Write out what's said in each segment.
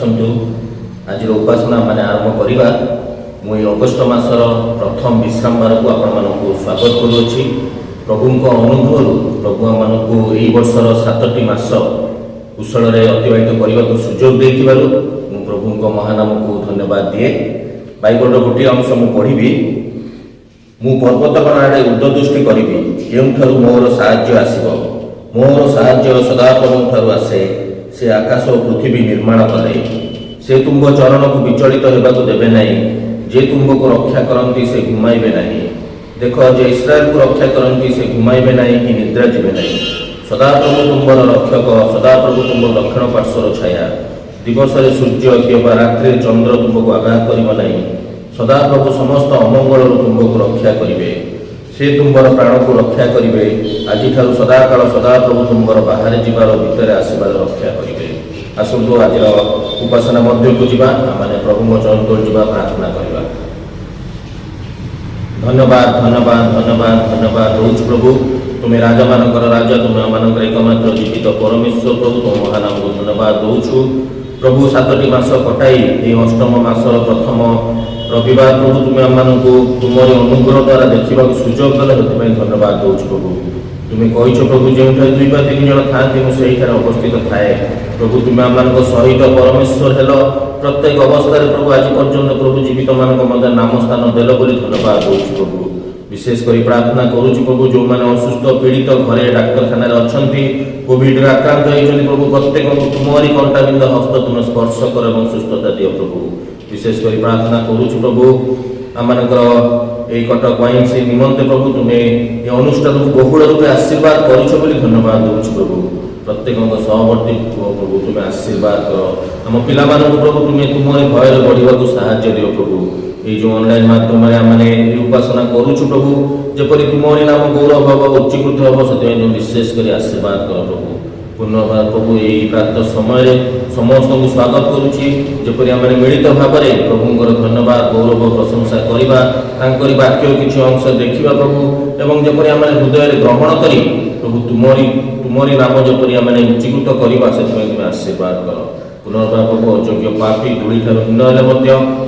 आसतु आज उपासना माने आरंभ करवा। मुई अगस्ट मासर प्रथम विश्राम बार को आपण स्वागत करुच्ची। प्रभु अनुभव प्रभु आम को यही वर्षर 7टी मास कुशल अतिबाहित करने को सुजोग देथिबारु प्रभु महानाम को धन्यवाद दिए। बाइबल गोटे अंश मु पढ़ी। मु पर्वतगण आड़े उर्ददृष्टि करी केउठारु मोर साहाय्य आसिब। मोर साहाय्य सदाप्रभु ठारु आसे। से आकाश और पृथ्वी निर्माण करे। से तुंग चरण को विचलित होगा देवे नहीं। जे तुंग को रक्षा करती से घुमाइबे नहीं। देख जे इस्राएल को रक्षा करती से घुमाइबे नहीं कि निद्रा जीवे नहीं। सदाप्रभु तुम्बर रक्षक। सदाप्रभु तुम रक्षण पार्श्वर छाया। दिवस सूर्य किंवा रात्रि चंद्र तुमको आघात कर नहीं। सदाप्रभु समस्त अमंगल तुमको रक्षा करेंगे। से तुम्बर प्राण को रक्षा करेंगे। आज सदाकाल सदाप्रभु तुम्बर बाहर जीवार भितर आसबार रक्षा करेंगे। आसतु आज उपासना मध्य को जीवा आने प्रभु चरण तोड़ जीवा प्रार्थना करवा। धन्यवाद धन्यवाद धन्यवाद धन्यवाद रोज प्रभु तुम्हें राजा मानकर राजा तुम्हें आम एकमात्र जीवित परमेश्वर प्रभु तुम महानाम को धन्यवाद दौचु प्रभु। 7टी मास कटाई ये 8म मासर प्रथम रविवार प्रभु तुम्हें आम को तुम अनुग्रह द्वारा देखा सुजोग देल से धन्यवाद दौचु प्रभु। तुम्हें कहीच प्रभु जो 2 ବା 3 जन था मुझे उपस्थित थाए प्रभु तुम्हें आम सहित परमेश्वर हेल प्रत्येक अवस्था प्रभु आज पर्यंत प्रभु जीवित मान नाम स्थान देल बोली धन्यवाद दौचु प्रभु। विशेषकर प्रार्थना करुच्ची प्रभु जो मैंने असुस्थ पीड़ित घरे डाक्तखाना अच्छा कोविड आक्रांत होती प्रभु प्रत्येक तुम्हारी कंटाबिंद हस्त तुम स्पर्श कर और सुस्थता दियो प्रभु। विशेषकर प्रार्थना करुच्ची प्रभु आमर यही कटक वाइन से निमंते प्रभु तुम्हें ये अनुष्ठान को बहुल रूपे आशीर्वाद कर धन्यवाद दौचु प्रभु। प्रत्येक सहवर्ती प्रभु तुम्हें आशीर्वाद कर आम पिला प्रभु तुम्हें तुम्हारे भय बढ़ा साहाय्य दियो प्रभु। ये जो ऑनलाइन माध्यम आमने उपासना करुचु प्रभु जपरी तुम्हारी नाम गौरव हम उच्चीकृत हम से विशेष कर आशीर्वाद कर प्रभु। पुनर्बार प्रभु यही प्रातः समय समस्त को स्वागत करुच्ची जपरी आम मिलित भाव में प्रभुंर धन्यवाद गौरव प्रशंसा करवा वाक्य किसी अंश देखा प्रभु एवं जपरी आम हृदय ग्रहण कर प्रभु तुम्हारी नाम जपरी आम उच्चीकृत करवा से तुम्हें आशीर्वाद कर। पुनर्बार प्रभु अयोग्य पापी धूली हीन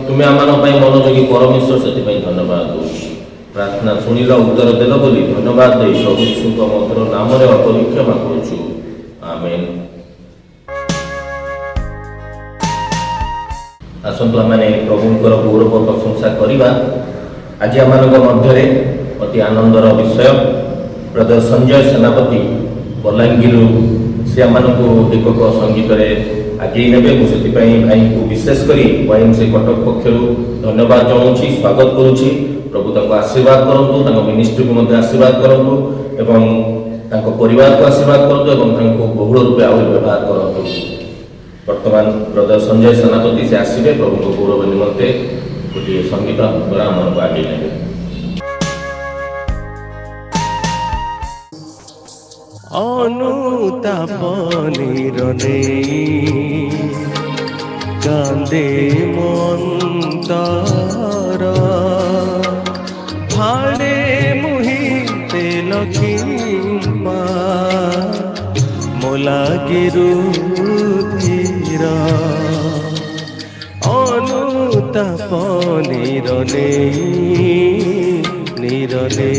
तुम्हें आम मनोयोगी परमेश्वर से धन्यवाद दूसरी। प्रार्थना शुणिल उत्तर देल बोली धन्यवाद दे प्रभु यीशुଙ୍କ मधुर नाम अल्प क्षमा करुचु आमेन। आसतु आमने प्रभुंकर गौरव प्रशंसा करवा। आज आम मध्य अति आनंदर विषय ब्रदर संजय सेनापति बलांगीर से आम एकक संगीत आगे ने मुझे भाई को विशेषकर वाइन से कटक पक्ष धन्यवाद जनाऊँगी स्वागत करुच्ची प्रभु तक आशीर्वाद करूँ मिनिस्ट्री को आशीर्वाद करूँ एवं परिवार को आशीर्वाद करूँ बहुल रूपे आहुरी व्यवहार करूँ। वर्तमान ब्रदर संजय सेनापति से आसवे प्रभु गौरव निमंते गोटे संगीत द्वारा आम आगे ने। अनुताप निरने कांदे मंतर फाड़े मुहिते लखिमा मोला गिरुधीर अनुताप निरने निरने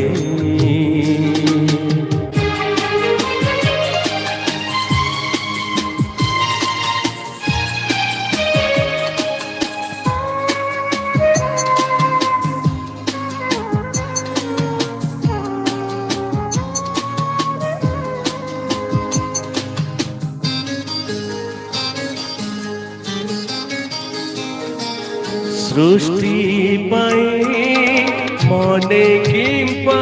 सृष्टि मने किंपा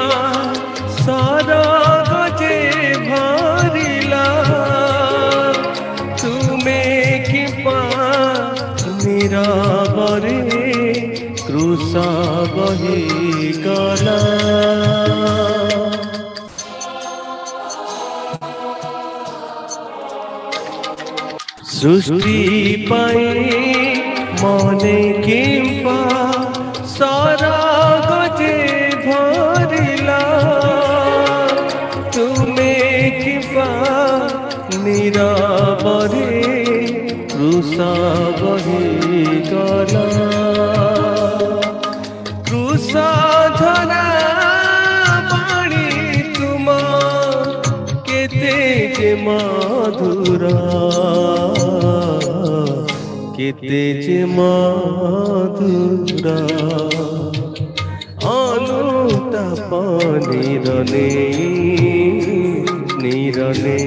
सरग जे भरिला तुम्हें किंपा नीरवरे क्रूस बही गला सृष्टि मने किंपा सरग जे भरिला तुम्हें किंपा नीरवरे क्रूस ମଧୁର କେତେ ଯେ ମଧୁର ଅନୁତାପ ନିରନେ ନିରନେ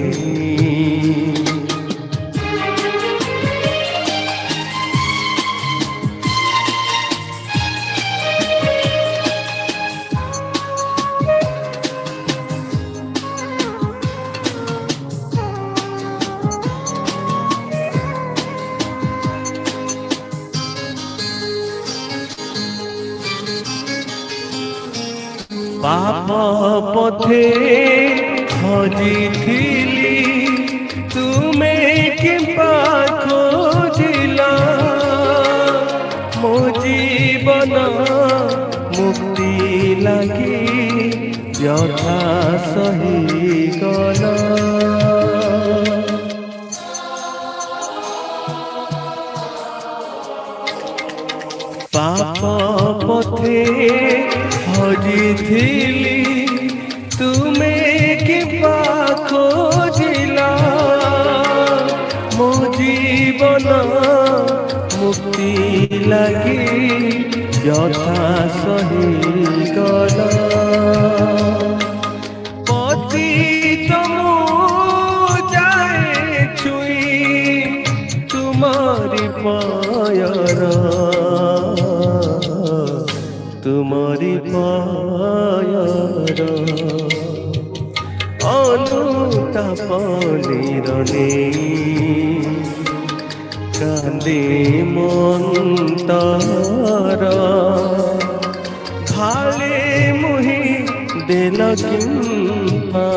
पाप पथे खोजिथिली तुमे किंपा खोजिला मो जीवन मुक्ति लगी यथा सही गला पाप पथे खोजिथिली तुमे किंपा खोजिला मो जीवन मुक्ति लगी यथा सही गला पतित मु जाए छुई तुम्हारी पायर तुम्हारी पायर अनुताप निरने कांदे मंतर भाले मुहि देल किंपा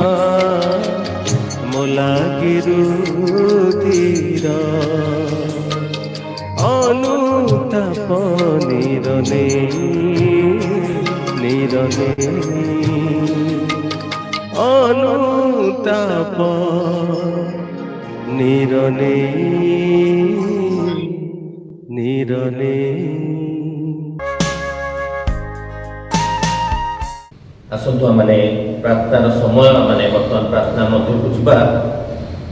मोला गिरुधीर अनुताप निरने निरने अनुताप निरने निरने आसतु आमने प्रार्थनार समय आमने वर्तमान प्रार्थना मध्य बुझा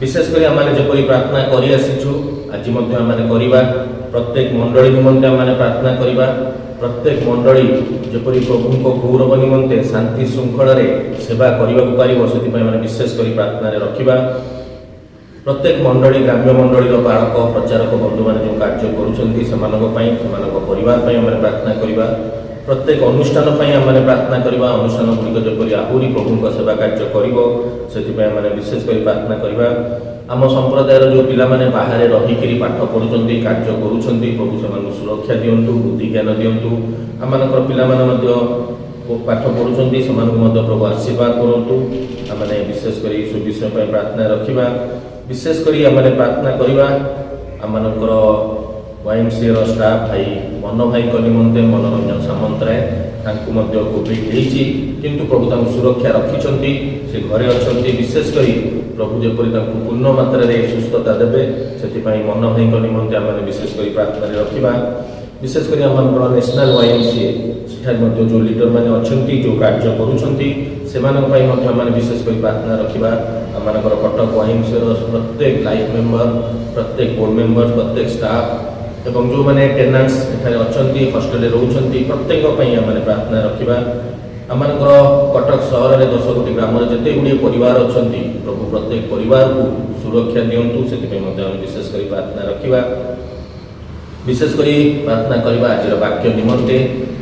विशेषकर आमने जपरी प्रार्थना करि आसीछु आज मध्य आमने करिबा प्रत्येक मंडली निमंते आमने प्रार्थना करिबा प्रत्येक मंडली जपरी प्रभु को गौरव निमंते शांति श्रृंखला रे सेवा करबा को पारिबो सेति पय माने विशेष करी प्रार्थना रे रखिबा प्रत्येक मंडली ग्राम्य मंडली रो बालक प्रचारक बंधु माने जो कार्य करूछन्ती समानक पय समानक परिवार पय आमने प्रार्थना करिबा प्रत्येक अनुष्ठान पय आमने प्रार्थना करिबा अनुष्ठान गुडिक जपरी आहुरी प्रभु को सेवा कार्य करिवो सेति पय आमने विशेष करी प्रार्थना करिबा आम संप्रदायर जो पिला माने बाहर रहिकरी पाठ पढुचन्ती कार्य करूछन्ती प्रभु सेमानकु सुरक्षा दियंतु बुद्धि ज्ञान दियंतु आमानकर पिला माने मध्य पाठ पढुचन्ती सेमानकु मध्य प्रभु आशीर्वाद करंतु आमने विशेष करी सु विषय पय प्रार्थना रखिबा विशेष करी आमने प्रार्थना करिबा आमानकर YMCA रो स्टाफ भाई मन भाई को निमंते मनोरंजन सामंतराय तांकु मध्य कोविड हेछि किंतु प्रभु तांकु सुरक्षा रखिचन्ती से घरे अछन्ती विशेष करी प्रभु जेपरि तांकु पूर्ण मात्रा रे सुस्थता देबे सेति पई मन भाई को निमंते आमने विशेष करी प्रार्थना रे रखिबा विशेष करी आमनकर नेशनल YMCA सेठार मध्य जो लीडर माने अछन्ती जो कार्य करूछन्ती सेमानक पई मध्य आमने विशेष करी प्रार्थना रखिबा आमनकर कटक YMCA रो प्रत्येक लाइफ मेंबर प्रत्येक बोर्ड मेंबर प्रत्येक स्टाफ एवं जो मैंने टेनान्ट्स एठारे अछन्ती हॉस्टल रे रहउछन्ती प्रत्येक पई आमने प्रार्थना रखिबा आमनकर कटक शहर रे 10 कोटी ग्राम रे जते गुडी परिवार अछन्ती प्रभु प्रत्येक परिवार को सुरक्षा दियंतु सेति पई मध्य विशेष करी प्रार्थना रखिबा विशेष करी प्रार्थना करिबा आज वाक्य निमंते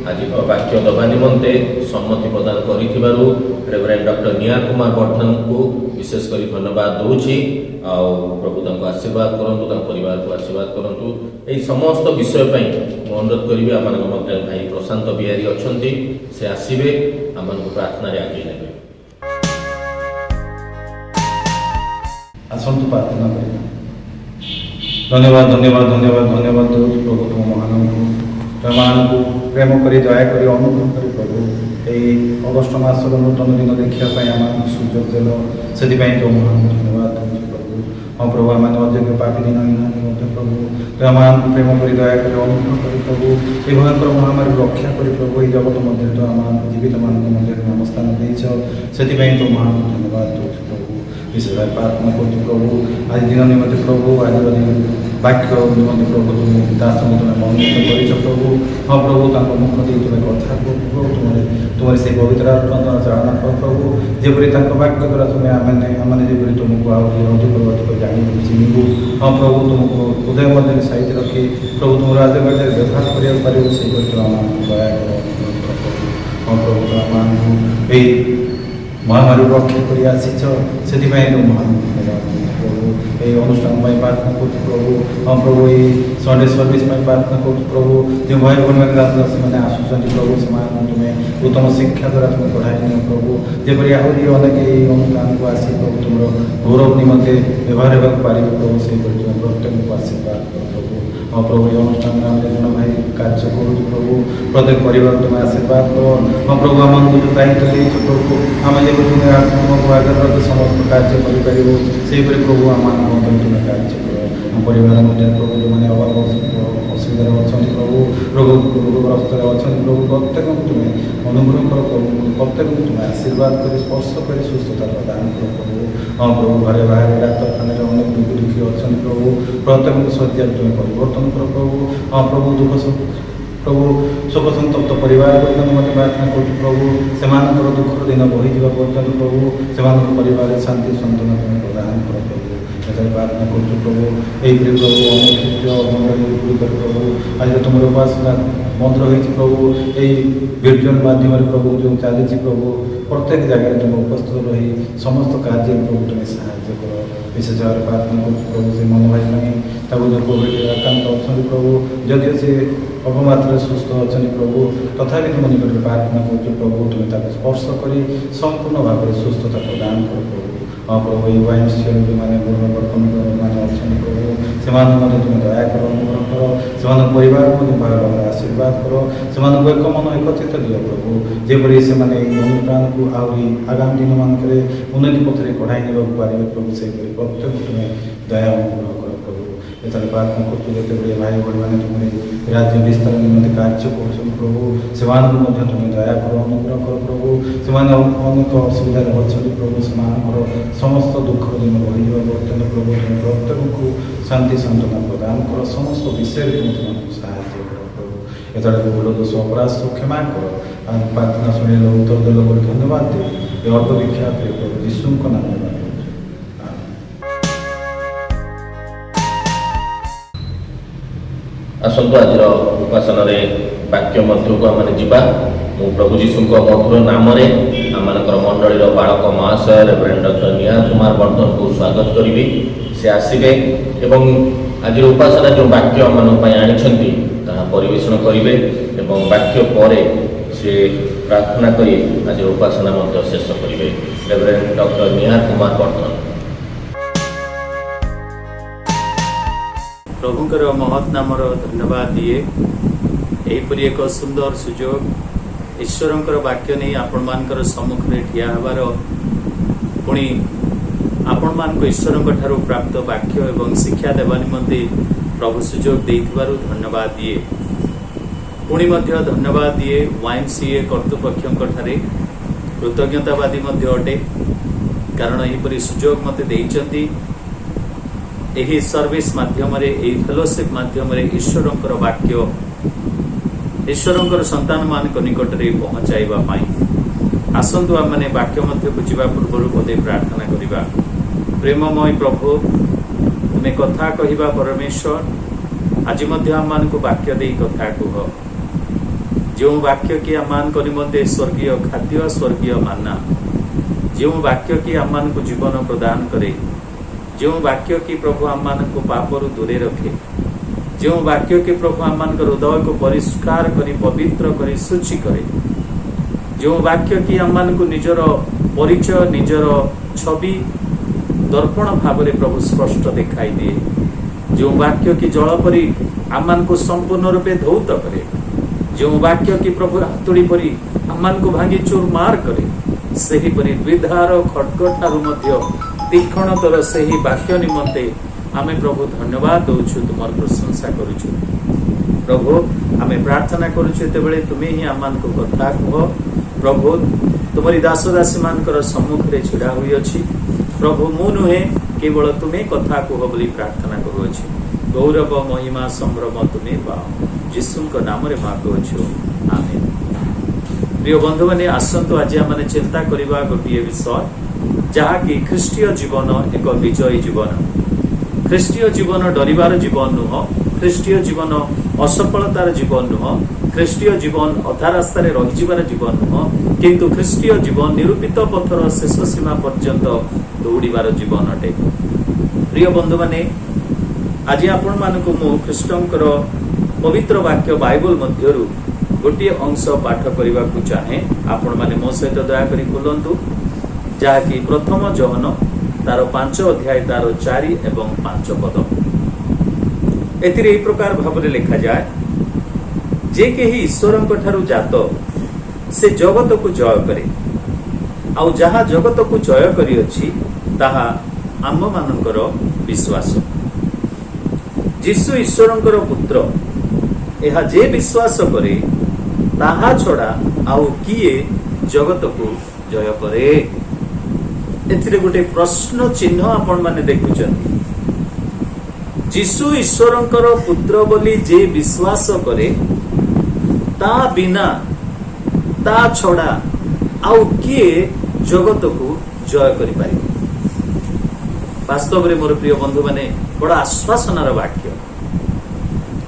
आज वाक्य दबा निमंते सम्मति प्रदान करिथिबारु रेवरेंड डॉक्टर निया कुमार वर्धन को विशेष करी धन्यवाद दोछि आ प्रभु तांको आशीर्वाद करंतु तांको परिवार को आशीर्वाद करंतु एई समस्त विषय पई मो अनुरोध करिबे आमानक मध्य भाई प्रशांत बिहारी अछन्ती से आसीबे आमानक प्रार्थना रे आगे नेबे आसंतु प्रार्थना करिबा धन्यवाद धन्यवाद धन्यवाद धन्यवाद प्रभु तुम महान को प्रेम करी दया करी अनुग्रह करी प्रभु यही अगस्ट मासर नूतन दिन देखा आम सुजोग देल से तो महान धन्यवाद प्रभु हाँ प्रभु आम अयोग्य पापी दिन प्रभु तो आम प्रेम करी दया करी अनुग्रह करी प्रभु ये भयंकर महामारी रक्षा करी प्रभु ये जगत मध्य तो आम जीवित मान मध्य स्थान देच से तो महान धन्यवाद प्रभु विशेष भाव प्रार्थना करुँ प्रभु आज दिन निम्ति प्रभु आज वाक्य निम्ति प्रभु तुम दास तुम मनोनीत कर प्रभु हाँ प्रभु तक मुख दे तुम्हें कथा प्रभु तुम्हारे से पवित्र आत्मा द्वारा चालना कर प्रभु जेपरी वाक्य द्वारा तुम्हें आम जेपरी तुमको अधिक अधिक जान चिन्हू हाँ प्रभु तुमको हृदय मध्य साइज रखी प्रभु तुम राजकार्य व्यवहार कर से आम दया कर हाँ प्रभु आम महामारी रक्षा कर आसीच से महान प्रभु ये अनुष्ठान प्रार्थना कर प्रभु हाँ प्रभु ये संडे सर्विस प्रार्थना कर प्रभु जो भाई भूमि मैंने से आसुँच प्रभु से तुम्हें उत्तम शिक्षा द्वारा तुम्हें पढ़ाई नि प्रभु जपरी आहरी अनेक अनुष्ठान को आसी प्रभु तुम गौरव निमंते व्यवहार होगा पारे प्रभु से प्रत्येक को आशीर्वाद कर प्रभु हाँ प्रभु ये अनुष्ठान में जन भाई कार्य कर प्रभु प्रत्येक परिवार तुम्हें आशीर्वाद कर हाँ प्रभु आम जो दायित्व दे प्रभु आम जब तुम्हें आत्मक आगे रखी समस्त कार्य कर प्रभु आम तुम्हें कार्य कर आम परिवार मध्य प्रभु जो मैंने अभाव असुविधा अच्छा प्रभु रोगग्रस्त अच्छा प्रभु प्रत्येक तुम्हें अनुग्रह कर प्रभु प्रत्येक तुम्हें आशीर्वाद कर स्पर्श कर सुस्थता प्रदान कर प्रभु हाँ प्रभु घरे बाहर डाक्तखाना अनेक दुख दुखी अच्छा प्रभु प्रत्येक शଯ୍ୟା तुम्हें परिवर्तन कर प्रभु हाँ प्रभु दुख प्रभु शोक संतप्त परिवार मत प्रार्थना कर प्रभु से दुखर दिन बही जा पर्यटन प्रभु से परिवार शांति सन्तुलन तुम्हें प्रदान कर प्रभु एवं प्रार्थना कर प्रभु यही प्रभु अनुष्ठित मंडली प्रभु आज तुम उपासना बंद रही प्रभु यही भिर्चुआल माध्यम प्रभु जो चली प्रभु प्रत्येक जगह तुम उपस्थित रही समस्त कार्य प्रभु तुम्हें साहाय्य कर विशेष भाव प्रार्थना कर प्रभु से मन भाई नहीं जो कोविड आक्रांत अच्छा प्रभु जदि से अल्पमात्र सुस्थ अच्छा प्रभु तथापि तुम निकट प्रार्थना कर प्रभु तुम्हें स्पर्श कर संपूर्ण भाव में सुस्थता प्रदान कर प्रभु हाँ प्रभु ये वाइमसीएल जो मैंने गुणवर्तन मैंने अच्छा प्रभु से तुम्हें दया कर अनुग्रह कर से परिवार भाव आशीर्वाद कर से एक मन एकत्रित दियो प्रभु जेपरी से अनुष्ठान को आहरी आगामी दिन मानक उन्नति पथरे कढ़ाई ने पारे प्रभु से प्रत्येक तुम्हें दया अनुग्रह कर प्रभु एतले प्रार्थना करते भाई भाई मैंने तुम्हें राज्य विस्तार निम्ते कार्य कर प्रभु से तुम्हें दया कर अनुग्रह कर प्रभु से अनेक असुविधा अच्छा प्रभु से समस्त दुख दिन बही बर्तन प्रभु तुम्हें प्रत्येक को शांति सांत्वना प्रदान कर समस्त विषय तुम्हें साहाय्य कर प्रभु एतले भूल दोष अपराध क्षमा कर प्रार्थना शुणे उत्तर देल धन्यवाद दे ये अल्प विख्यात प्रभु यीशु नाम में आसतु आज उपासन वाक्य मध्य को आम जा प्रभु जीशु मधुर नाम आम मंडली बालक महाशय रेवरेंड डॉक्टर निहाल कुमार वर्धन को स्वागत करी से आसवे एवं आज उपासना जो वाक्य आम आनी परिवेशन करेंगे एवं वाक्य पर से प्रार्थना कर आज उपासना शेष करेंगे रेवरेंड डॉक्टर निहाल कुमार वर्धन। प्रभुंकर महत् नामर धन्यवाद दिए यहीपरि एक सुंदर सुजोग ईश्वरंकर वाक्य नहीं आपण मानकर सम्मुख में ठिया हबार पुणी आपण मान ईश्वरंक ठारू प्राप्त वाक्य एवं शिक्षा देवा निमंते प्रभु सुजोग देइथिबारु धन्यवाद दिए पुणी मध्य धन्यवाद दिए YMCA कर्तृपक्षंक ठारे कृतज्ञतावादी मध्य अटे कारण यहीपरि सुजोग मते देइचंती एही सर्विस माध्यम फेलोशिप माध्यम ईश्वरंकर वाक्य ईश्वरंकर संतान मान निकट में पहुंचाइबा आसतु आम मैंने वाक्य मध्य को जीवा पूर्व पदे प्रार्थना करिबा। प्रेममय प्रभु तुम्हें कथा कहिबा परमेश्वर आज मध्य आम मान को वाक्य दे कथा कह जो वाक्य कि आम मान निमंते स्वर्गीय खाद्य स्वर्गीय माना जो वाक्य कि आम मान को जीवन प्रदान करे जो वाक्य की प्रभु आम मान को पापरु दूरे रखे जो वाक्य की प्रभु आम मान हृदय को परिष्कार करी पवित्र करी शुचि करे जो वाक्य की आम मान को निजर परिचय निजर छवि दर्पण भाव में प्रभु स्पष्ट दिखाई दिए जो वाक्य की जल परी आम मान को संपूर्ण रूपे धौत करे जो वाक्य की प्रभु हातुड़ी परी आम मान को भांगी चूरमार करे सही परी द्विधार खड्ग ठारू मध्य तीक्षणतर से ही वाक्य निमंते आमे प्रभु धन्यवाद दौछु तुमर प्रशंसा करुछु प्रभु आमे प्रार्थना करुछु एतेबेले तुमे ही आमान को कथा कह प्रभु तुमरी दास दासी मानकर सम्मुख रे छिड़ा हुई अछि प्रभु मु नुहे केवल तुम्हें कथा कह बोली प्रार्थना करुअछि। गौरव महिमा संभ्रम तुम्हें पाओ यीशु नाम रे मागुअछु आमेन। प्रिय बंधु माने आसंतु आज आम चिंता करबा गोटे विषय जहाँकि ख्रीष्टीय जीवन एक विजयी जीवन। ख्रीष्टीय जीवन डरिबार जीवन नुह, ख्रीष्टीय जीवन असफलतार जीवन नुह, ख्रीष्टीय जीवन अधा रास्तार रहीजिबार जीवन नुह, किंतु ख्रीष्टीय जीवन निरूपित पथर शेष सीमा पर्यंत दौड़ार जीवन अटे। प्रिय बंधु माने आज आपण मानक मु ख्रीष्टंकर पवित्र वाक्य बाइबल मध्यरु गोटे अंश पाठ करने को चाहे। आपण माने मो सहित दयाकरी खोलंतु जहाँकि प्रथम जहन तार 5 अध्याय तार 4 एवं 5 पद। एथिरे एई प्रकार भावरे लिखा जाए, जे केही ईश्वरंक ठारू जात से जगत को जय करे, आउ जहा जगत को जय करी अछि ताहा आम मानकर विश्वास। यीशु ईश्वरंकर पुत्र एहा जे विश्वास करे ताहा छड़ा आउ किए जगत को जय करे। एथिरे गोटे प्रश्न चिन्ह आपण माने देखुचंती। यीशु ईश्वरंकर पुत्र बोली जे विश्वास करे ता बिना ता छड़ा आउ किए जगत को जय करि पारे। वास्तव में मोर प्रिय बंधु माने बड़ा आश्वासनार वाक्य।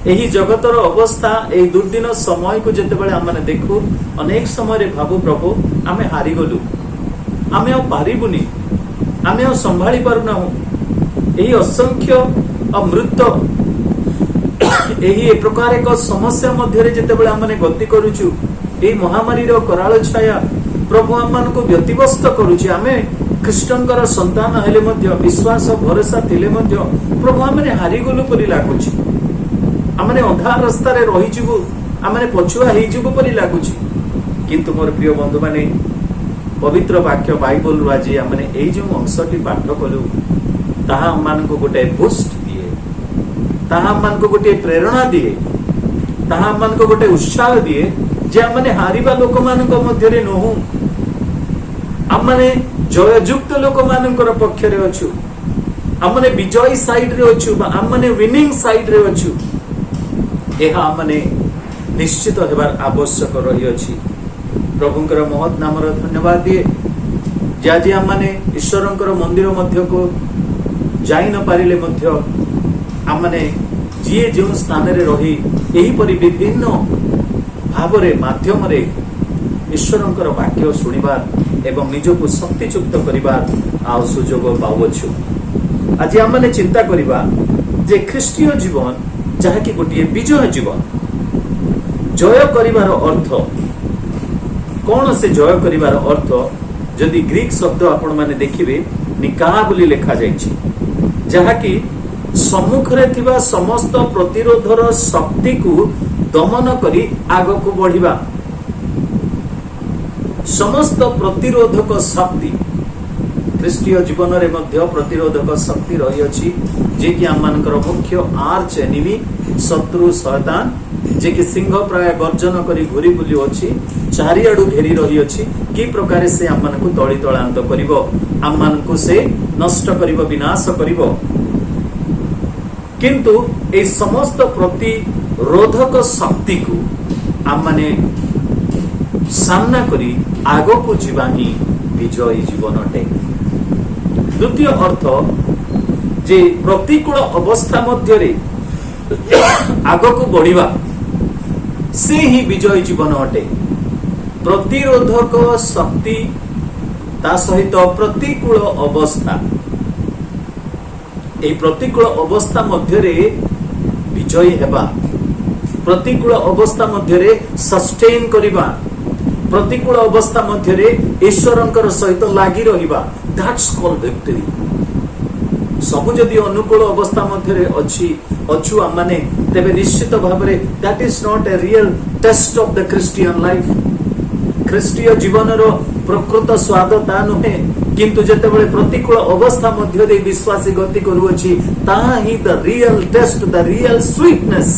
एही जगतर अवस्था एही दुर्दिन समय को जेतेबेले आमने देखु अनेक समय रे भाबु प्रभु आमे हारी गलु, आमे आ पारिबुनी, आमे आ संभाली पारुना। एही असंख्य अमृत एही प्रकार एक समस्या मध्य रे जेतेबेले आमने गति करूछु, एही महामारी रो कराळ छाया प्रभु आम को व्यतिव्यस्त करुछि। आमे ख्रीष्टंकर संतान हेले मध्य विश्वास भरोसा थिले मध्य प्रभु आमने हारी गलु परि लागुछि। आमने अधा रास्ता रे रही जिवु, आमने पछुआ हेई जिवु परि लागुछि। किंतु मोर प्रिय बंधु माने पवित्र वाक्य बाइबल रु आज आमने एई जो अंशटी पाठ कलु ताहा हम मान को गोटे बूस्ट दिए, ताहा हम मान को गोटे प्रेरणा दिए, ताहा हम मान को गोटे उत्साह दिए जे आमने हारिबा लोक मानक मध्य रे नहु, आमने जययुक्त लोक मानकर पक्ष रे अछु, आमने विजयी साइड रे अछु, आमने विनिंग साइड रे अछु। एहा आमने निश्चित हेबार आवश्यक रही अछि। प्रभुंकर महत् नामर धन्यवाद दिए जे आमने ईश्वरंकर मंदिर मध्य को जाई न पारिले मध्य आमने जीए जो स्थान रे रही एही परि विभिन्न भावरे माध्यम रे ईश्वरंकर वाक्य सुनिबार एवं निजको शक्तियुक्त करिबार आ सुजोग पाउछु। आज आमने चिंता करिबा जे ख्रीष्टीय जीवन जहाँकि गोटे विजय जीवन। जय करिबार अर्थ कौन से जय करिबार अर्थ जदि ग्रीक शब्द आपण माने देखिबे निकाह बोली लिखा जाइछि, जहाँकि सम्मुख रे थिबा समस्त प्रतिरोधर शक्ति को दमन करी आग को बढ़िबा। समस्त प्रतिरोधक शक्ति ख्रीष्टीय जीवन रे मध्य प्रतिरोधक शक्ति रही अछि, जे कि आम मानकर मुख्य आर्च एनिमी शत्रु शैतान, जे कि सिंह प्राय गर्जन करी घुरी बुली अछि, चारिआडू घेरी रही अछि। कि प्रकार से आम मानकु तळी तळांत करिवो, आम मानकु से नष्ट करिवो, विनाश करिवो। किंतु ए समस्त प्रतिरोधक शक्ति को आम माने सामना करी आगो को जीवा ही विजयी जीवन अटे। द्वितीय अर्थ जे प्रतिकूल अवस्था मध्य रे आगो को बढ़िबा से ही विजयी जीवन अटे। प्रतिरोधक शक्ति ता सहित प्रतिकूल अवस्था, ए प्रतिकूल अवस्था मध्य रे विजयी हेबा, प्रतिकूल अवस्था मध्य रे सस्टेन करिबा, प्रतिकूल अवस्था मध्य रे ईश्वरंकर सहित लागि रहिबा, दैट्स कॉल्ड विक्ट्री। सबु जदि अनुकूल अवस्था मध्य रे अछु आमाने तेबे निश्चित भाबरे that is not a real taste of the Christian life. ख्रीष्टीय जीवनर प्रकृत स्वाद ता नुहे, किंतु जेतेबेले प्रतिकूल अवस्था मध्य दे विश्वासी गति करूअछि ताहा ही the real taste, the real sweetness,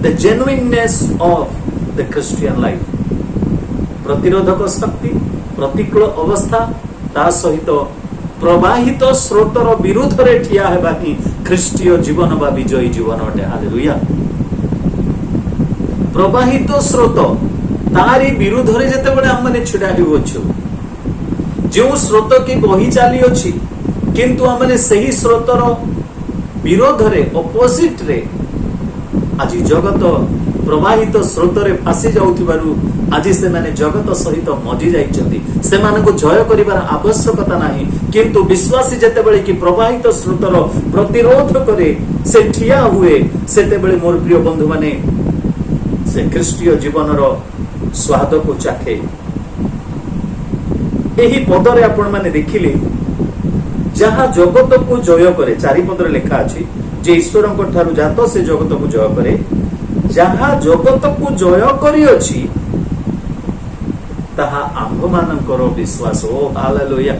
the genuineness of the Christian life. प्रतिरोधक शक्ति, प्रतिकूल अवस्था ता सहित प्रवाहित स्रोतर विरुद्ध रे ठिया हेबा ही ख्रीष्टीय जीवन बा विजयी जीवन अटे। हालेलुया। प्रवाहित स्रोत तारी विरुद्ध रे जेतेबेले हम माने छिडा हेउछु, जो स्रोत की बही चली अछि किंतु हमने सही स्रोतर विरोध रे ऑपोजिट रे आज जगत प्रवाहित स्रोत रे फासी जाउथिबारु आज से माने जगत सहित मजी जाइछन्ती। से मानको जय करिवार आवश्यकता नाही, किंतु विश्वासी जेतेबेले कि प्रवाहित स्रोतर प्रतिरोध करे से ठिया हुए, सेतेबेले मोर प्रिय बंधु माने से ख्रीष्टीय जीवनर स्वाद को चाखे। एही पदरे आपण माने देखिले जहाँ जगत को जय करे, चारि पदरे लिखा अछि जे ईश्वरଙ୍କ ठारू जात से जगत को जय करे। जहाँ जगत को जय करी अछि ताहा आम्भ मानकर विश्वास। ओ हालेलुया।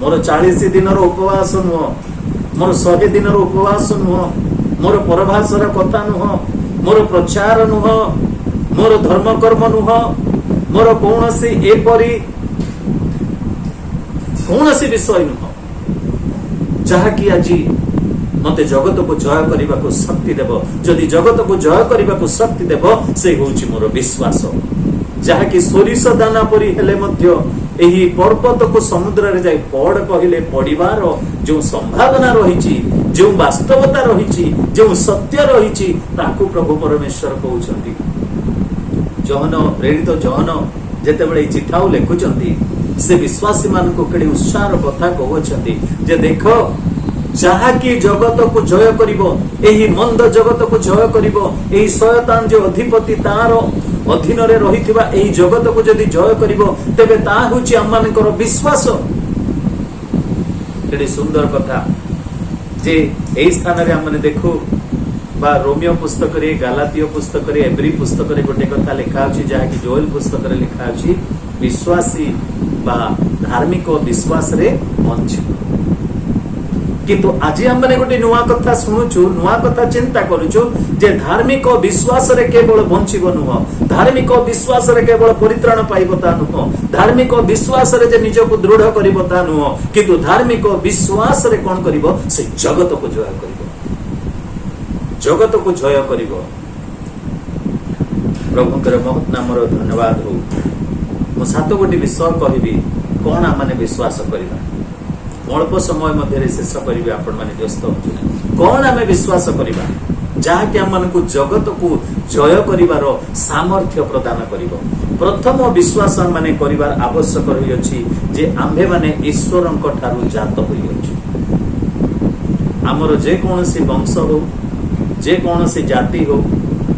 मोर 40 दिनर उपवास नुह, मोर 100 दिनर उपवास नुह, मोर परभाषार कथा नुह, मोर प्रचार नुह, मोर धर्म कर्म नुह, मोर कौनसी एपरी कौनसी विषय नुह जहाँकि आज मते जगत को जय करने को शक्ति देव। जदि जगत को जय करने को शक्ति देव से होउछि मोर विश्वास। जहाँकि सोरिष दाना परी हेले मध्य एही पर्वत को समुद्र रे जाई पड़ कहिले पड़िबार जो संभावना रहिछि, जो वास्तवता रहिछि, जो सत्य रहिछि ताकू प्रभु परमेश्वर कहउछन्ति। जहन प्रेरित जहन जेतेबेले चिठाउ लेखुचन्ति से विश्वासी मान को केडे उत्साह कथा कहउछन्ति जे देखो जहाँ की जगत को जय करिवो, एही मंद जगत को जय करिवो, एही शयतान जो अधिपति तार अधीन रे रहिथिबा एही जगत को जदि जय करिवो तेबे ता होछि हममानकर विश्वास। केडे सुंदर कथा जे एही स्थान रे हमने देखो बा रोमियो पुस्तक रे, गालातियो पुस्तक रे, एब्री पुस्तक रे गोटे कथा लिखा अछि जहाँ की जोएल पुस्तक रे लिखा अछि विश्वासी बा धार्मिक विश्वास रे बंचित। किंतु आज हमने गोटे नुआ कथा शुणुचु, नुआ कथा चिंता करूचु जे धार्मिक विश्वास रे केवल बंचिब नुह, धार्मिक विश्वास रे केवल परित्राण पाइब ता नुह, धार्मिक विश्वास रे जे निजको दृढ़ करिब ता नुह, किंतु धार्मिक विश्वास रे कोन करिब से जगत को जय करिब, जगत को जय करिब। प्रभुकर महत् नामर धन्यवाद हो। मु सात गोटी विषय कहबी कोन आमने विश्वास करिबा। अल्प समय मध्य शेष करेंगे आपण मैंने व्यस्त हो कौन आम विश्वास करवा जहाँकि आम को जगत को जय कर सामर्थ्य प्रदान कर। प्रथम विश्वास माने करिवार आवश्यक रही जे आम्भे माने ईश्वर ठारू जात होइछि। आमर जेकोसी वंश हो, जेकोसी जाति हो,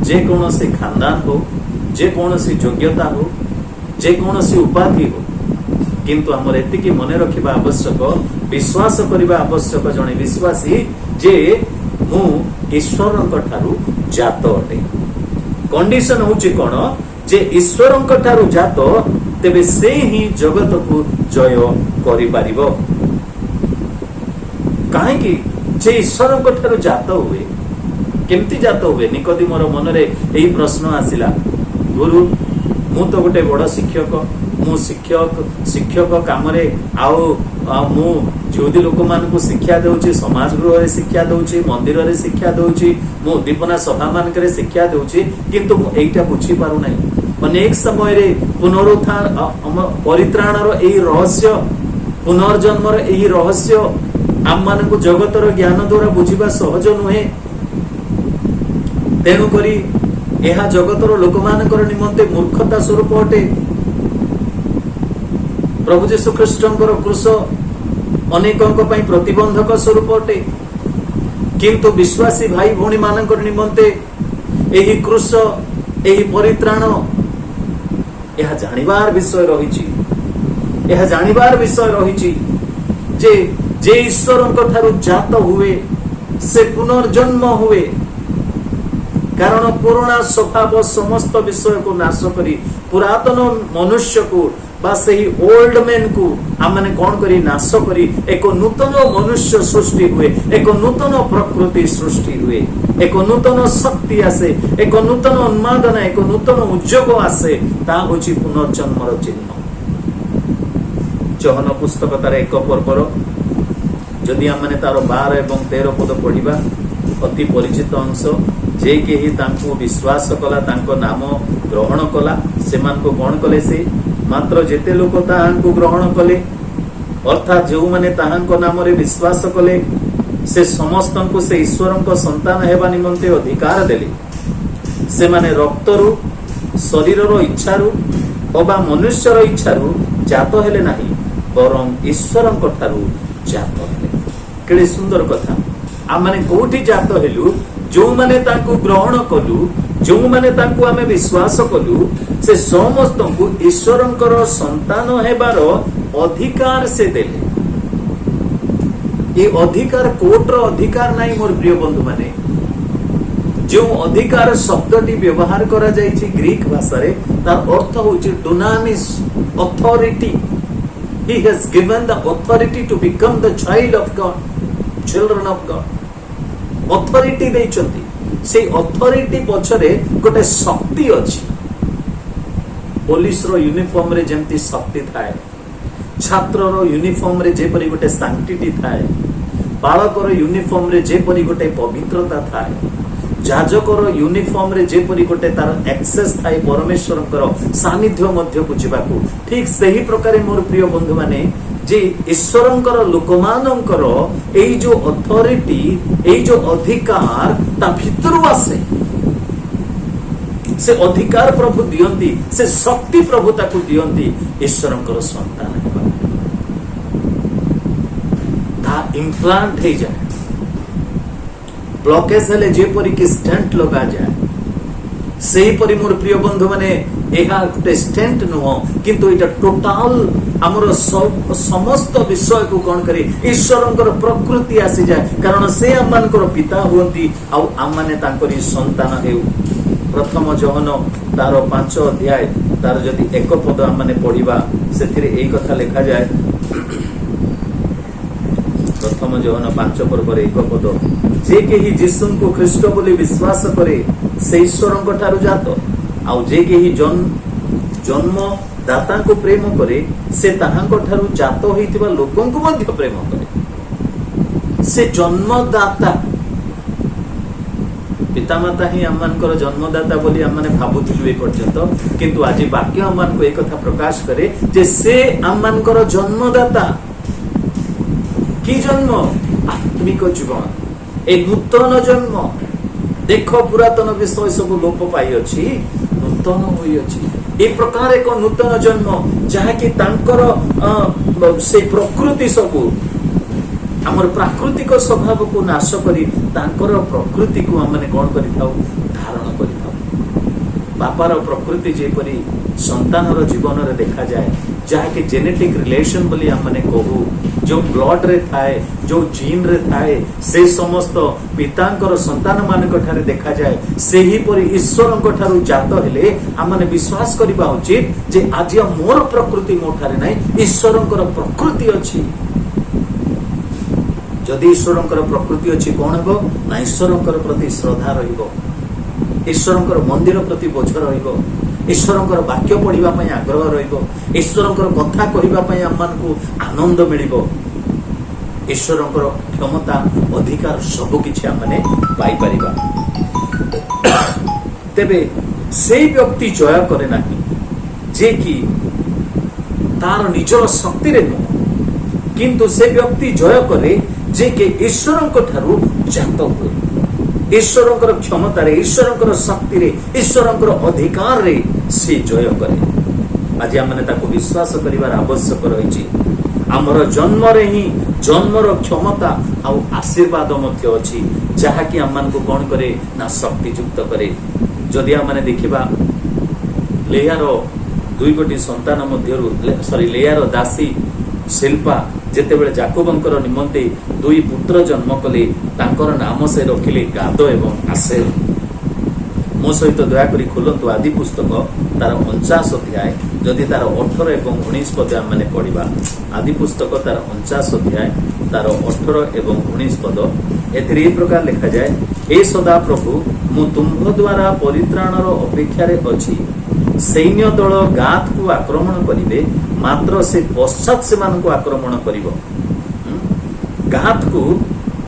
जेकोसी खानदान हो, जेकोसी योग्यता हो, जेकोसी उपाधि हो, किंतु आमर एतिकी मने रखिबा आवश्यक, विश्वास करिबा आवश्यक जने विश्वासी जे मु ईश्वरंक ठारू जात अटे। कंडीशन होची कोन जे ईश्वरंक ठारू जात तेबे से ही जगत को जय करि पारिबो। काहे कि जे ईश्वरंक ठारू जात हुए केमती जात हुए। निकोदिमर मनरे एही प्रश्न आसिला, गुरु मु तो गोटे बड़ शिक्षक, मु शिक्षक काम मु ज्योति लोक मान को शिक्षा दउची, समाज गृह रे शिक्षा दउची, मंदिर रे शिक्षा दउची, मु उद्दीपना सभा मान करे शिक्षा दउची, किंतु मु एटा बुझी पारु नै। अनेक समय रे पुनरुत्थान परित्राणर एही रहस्य, पुनर्जन्मर एही रहस्य आम मान को जगतर ज्ञान द्वारा बुझिबा सहज नुहे। तेणु करी एहा जगतर लोक मानकर निमंते मूर्खता स्वरूप अटे। प्रभु जीशु ख्रीष्टंकर क्रूस अनेकों पई प्रतिबंधक स्वरूप अटे, किंतु विश्वासी भाई भौणी मानकर निमंते एही क्रूस, एही परित्राण यह जानिबार विषय रहिछि। यह जानिबार विषय रहिछि जे जे ईश्वरंक ठारू जात हुए से पुनर्जन्म हुए, कारण पुराना स्वभाव समस्त विषय को नाश करी पुरातन मनुष्य को से ओल्ड मैन को आमने कौन करी नाश करी एक नूतन मनुष्य सृष्टि हुए, एक नूतन प्रकृति सृष्टि हुए, एक नूतन शक्ति आसे, एक नूतन उन्मादना, एक नूतन उद्योग आसे। ता होची पुनर्जन्मर चिन्ह। चहन पुस्तक तार 1 पर्वर जदि आमने तार 12 एवं 13 पद पढ़िबा अति परिचित अंश जे केही तांको विश्वास कला तांको नाम ग्रहण कला से मानको कोन कले से मात्र जेते लोक ताहांको ग्रहण कले अर्थात जो माने ताहांको नाम रे विश्वास कले से समस्त को से ईश्वर संतान हेबा निमंते अधिकार देले से माने रक्तरु शरीरर इच्छारु अबा मनुष्यर इच्छारु जात हेले नाही बरं ईश्वरଙ୍କ ठारू जात हेले। केडे सुंदर कथा आ माने कोठी जात हेलु जो माने तांको ग्रहण कलु जो माने तांको आमे विश्वास कलु से समस्त को ईश्वरଙ୍କର संतान हेबार अधिकार से देले। ये अधिकार कोर्टर अधिकार नहीं मोर प्रिय बंधु माने जो अधिकार शब्दटी व्यवहार करा जायछि ग्रीक भाषा रे तार अर्थ होछि डुनामिस authority. He has given the authority to become the child of God, children of God. Authority देइछन्ति से authority पछरे गोटे शक्ति अछि। पुलिस रो यूनिफॉर्म रे जेंति शक्ति थाए छात्र रो यूनिफॉर्म रे जेपरि गोटे सैंक्टिटी थाए बालक रो यूनिफॉर्म रे जेपरि गोटे पवित्रता थाए जाजकर यूनिफॉर्म रे जेपरि गोटे तार एक्सेस थाए परमेश्वरଙ୍କର सानिध्य मध्य बुझिबाकू ठीक सही प्रकार मोर प्रिय बंधु माने जे ईश्वरଙ୍କର लोकमानଙ୍କର एई जो अथॉरिटी एई जो अधिकार ता भितरु आसे से अधिकार प्रभु दियंती से शक्ति प्रभु ताकू दियंती ईश्वरଙ୍କର संतान हेबा ता इम्प्लांट हे जाए ब्लॉकेज हेले जेपरि कि स्टेंट लगा जाए सेही परि मोर प्रिय बंधु माने एहा गोटे स्टेंट नुह किंतु एटा टोटाल हमर समस्त विषय को कोन करे ईश्वरଙ୍କର प्रकृति आसी जाए कारण से हमनकर पिता हुंती आ हमने तांकरी संतान हेउ। प्रथम जहन तार 5 अध्याय तार जदि 1 पद हमने पढ़िबा सेथिरे एई कथा लिखा जाए प्रथम जहन 5 पर्व 1 पद जे केही यीशु को ख्रीष्ट बोली विश्वास करे से ईश्वरଙ୍କ ठारू जात आ जे केही जन्म दाता को प्रेम करे से ताहांको ठारू जात होइतिबा लोकंको मध्य प्रेम करे। से जन्मदाता पितामाता ही आममानकर जन्मदाता बोली आममाने भाबुथिलु ए पर्यंत किंतु आज वाक्य आममानको एक कथा प्रकाश करे जे से आममानकर जन्मदाता की जन्म आत्मिक जीवन ए नूतन जन्म देख पुरातन विषय सब लोप पाई अछि नूतन होई अछि ए प्रकार एक नूतन जन्म जहा कि तांकर से प्रकृति सब हमर प्राकृतिक स्वभाव को नाश करी तांकर प्रकृति को हमने कोन करि थाउ धारण करि थाउ। बापार प्रकृति जेपरि संतानर जीवन रे देखा जाए जहा कि जेनेटिक रिलेशन बोली हमने कहू जो ब्लड रे थाए जो जीन रे थाए से समस्त पितांकर संतान मानक ठारे देखा जाए सेही परि ईश्वरଙ୍କ ठारू जात हेले हमने विश्वास करिबा उचित जे आज मोर प्रकृति मो ठारे नै ईश्वरଙ୍କର प्रकृति अछि। जदि ईश्वरଙ୍କର प्रकृति अछि कोन हो ना ईश्वरଙ୍କର प्रति श्रद्धा रहिबो ईश्वरଙ୍କର मंदिर प्रति बोझ रहिबो ईश्वरଙ୍କର वाक्य पढ़िबा पई आग्रह रहिबो ईश्वरଙ୍କର कथा कहिबा पई हमनको आनंद मिलिबो ईश्वरଙ୍କର क्षमता अधिकार सब किछि हमने पाई परिबा। तेबे सेई व्यक्ति जय करे नाही जे कि तार निजर शक्ति रे न किंतु से व्यक्ति जय करे जे के ईश्वरଙ୍କ ठारू जात हुए ईश्वरଙ୍କର क्षमता रे ईश्वरଙ୍କର शक्ति रे ईश्वरଙ୍କର अधिकार रे से जय करे। आज हमने ताको विश्वास करिवार आवश्यक रहिछि हमर जन्म रे ही जन्मर क्षमता आ आशीर्वाद मध्य अछि जहा कि हमन को कोन करे ना शक्ति युक्त करे। जदि हमने देखिबा लेयार 2 गोटी संतान मध्य लेयार दासी शिल्पा जेतेबेले जाकोबंकर निमंते 2 पुत्र जन्म कले तांकर नाम से रखिले गाद एवं आसेर। मो सहित दया करी खोलंतु आदि पुस्तक तार 49 अध्याय जदि तार 18 एवं 19 पद हमने पढ़िबा आदि पुस्तक तार 49 अध्याय तार 18 एवं 19 पद एथिरे ए प्रकार लिखा जाए हे सदा प्रभु मु तुंभ द्वारा परित्राणर अपेक्षा रे अछि सैन्य दल गात को आक्रमण करिवे मात्र से पश्चात से आक्रमण करिवो। गात को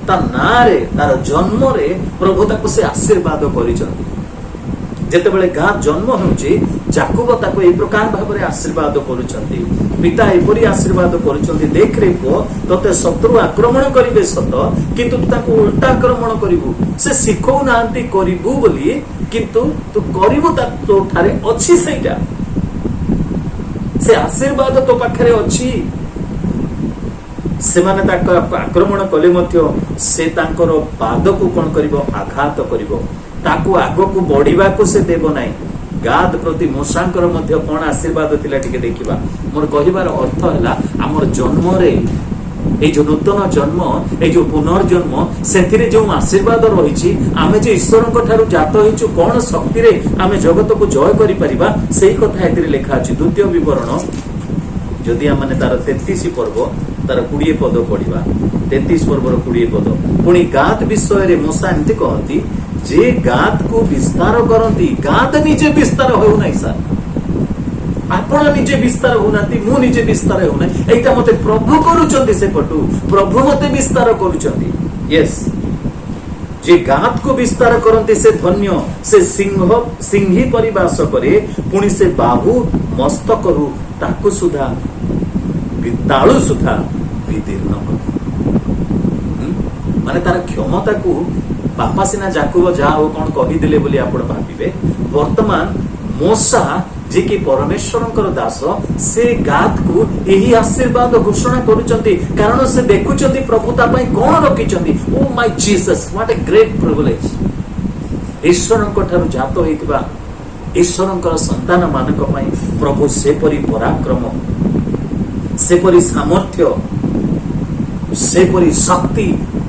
ता नारे तार जन्म रे प्रभु ताको से आशीर्वाद करिसंती। जेतेबेले गात जन्म होउची याकूब ताको ए प्रकार भाबरे आशीर्वाद करुचंती। पिता एपरि आशीर्वाद करुचंती, देख रे पुओ तते शत्रु आक्रमण करिवे सत, किंतु ताको उल्टा आक्रमण करिवु। से सिखौ नांती करिवु बोली, किंतु तू करिवु ता तो ठारे अछि सेटा। से आशीर्वाद तो पाखरे अछि। सेमाने ताको आक्रमण कले मध्य से तांकर पाद को कोन करिवो, आघात करिवो। ताकू आगो को बढ़िबा को से देव नाही। गाद प्रति मूसांकर मध्य कोन आशीर्वाद थिला टिके देखिबा। मोर कहिबार अर्थ हैला हमर जन्म रे ए जो नूतन जन्म, ए जो पुनर्जन्म, सेथिरे जो आशीर्वाद रहिछि, आमे जे ईश्वरक ठारू जात होइछु कोन शक्ति रे आमे जगत को जय करि परिबा, सेही कथा एथिरे लेखा अछि। द्वितीय विवरण जदि आमे तार 33 पर्व तार 20 पद पढ़िबा, 33 पर्वर 20 पद। पुणी गाद विषय रे मूसा एमति कहंती जे गाद को विस्तार करंती। गाद निजे विस्तार हो नाही सर, आपण निजे विस्तार हो नाती, मु निजे विस्तार हो नाही। एटा मते प्रभु करूचंती, से पटु प्रभु मते विस्तार करूचंती। यस, जे गाद को विस्तार करंती से धन्य। से सिंही परिवास करे, पुणी से बाहु मस्तक रु ताकु सुधा ताळु सुधा विदीर्ण माने तार क्षमता को बापा सिना याकूब जाओ कौन कहीदेले बोली आपण भाबिबे। वर्तमान मूसा जे कि परमेश्वरंकर दास, से गाद को यही आशीर्वाद घोषणा करूचंती, कारण से देखुचंती प्रभु ता पई कोन रखिचंती। Oh my Jesus, what a great privilege. ईश्वरंक ठारू जात होइतबा ईश्वरंकर संतान मानक पई प्रभु सेपरि पराक्रम, सेपरि सामर्थ्य, सेपरि शक्ति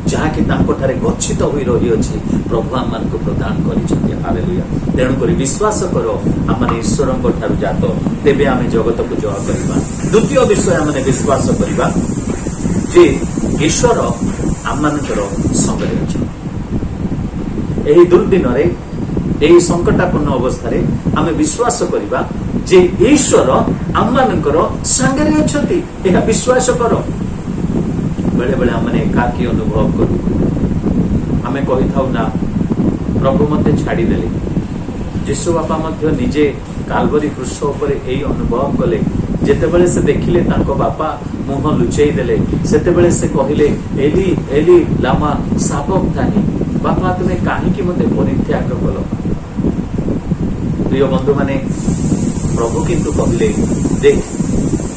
जहाँकि तांकोठारे गच्छित होई रही अछि, प्रभु आमनको प्रदान करिसथि। हालेलुया। तेणु करी विश्वास करो आमने ईश्वरंक ठारू जात, तेबे आमे जगत को जय करिबा। द्वितीय विषय आमने विश्वास करिबा जे ईश्वर आमनकर संगरे अछि। एही दुर्दिन रे, एही संकटापन्न अवस्था रे आमे विश्वास करिबा जे ईश्वर आमनकर संगरे अछंती। एहा विश्वास करो। बेले बेले आमने एकाकी अनुभव करू। आमे कहि थाउ ना प्रभु मते छाड़ी देले। यीशु बापा मध्य निजे काल्वरी क्रूस ऊपर एही अनुभव कले। जेतेबेले से देखिले ताको बापा मुह लुचेई देले, सेतेबेले से कहिले एली एली लामा साबक्तानी, बापा तुमे काहेकि मते परित्याग कलो। प्रिय बंधु माने, प्रभु किंतु कहिले देख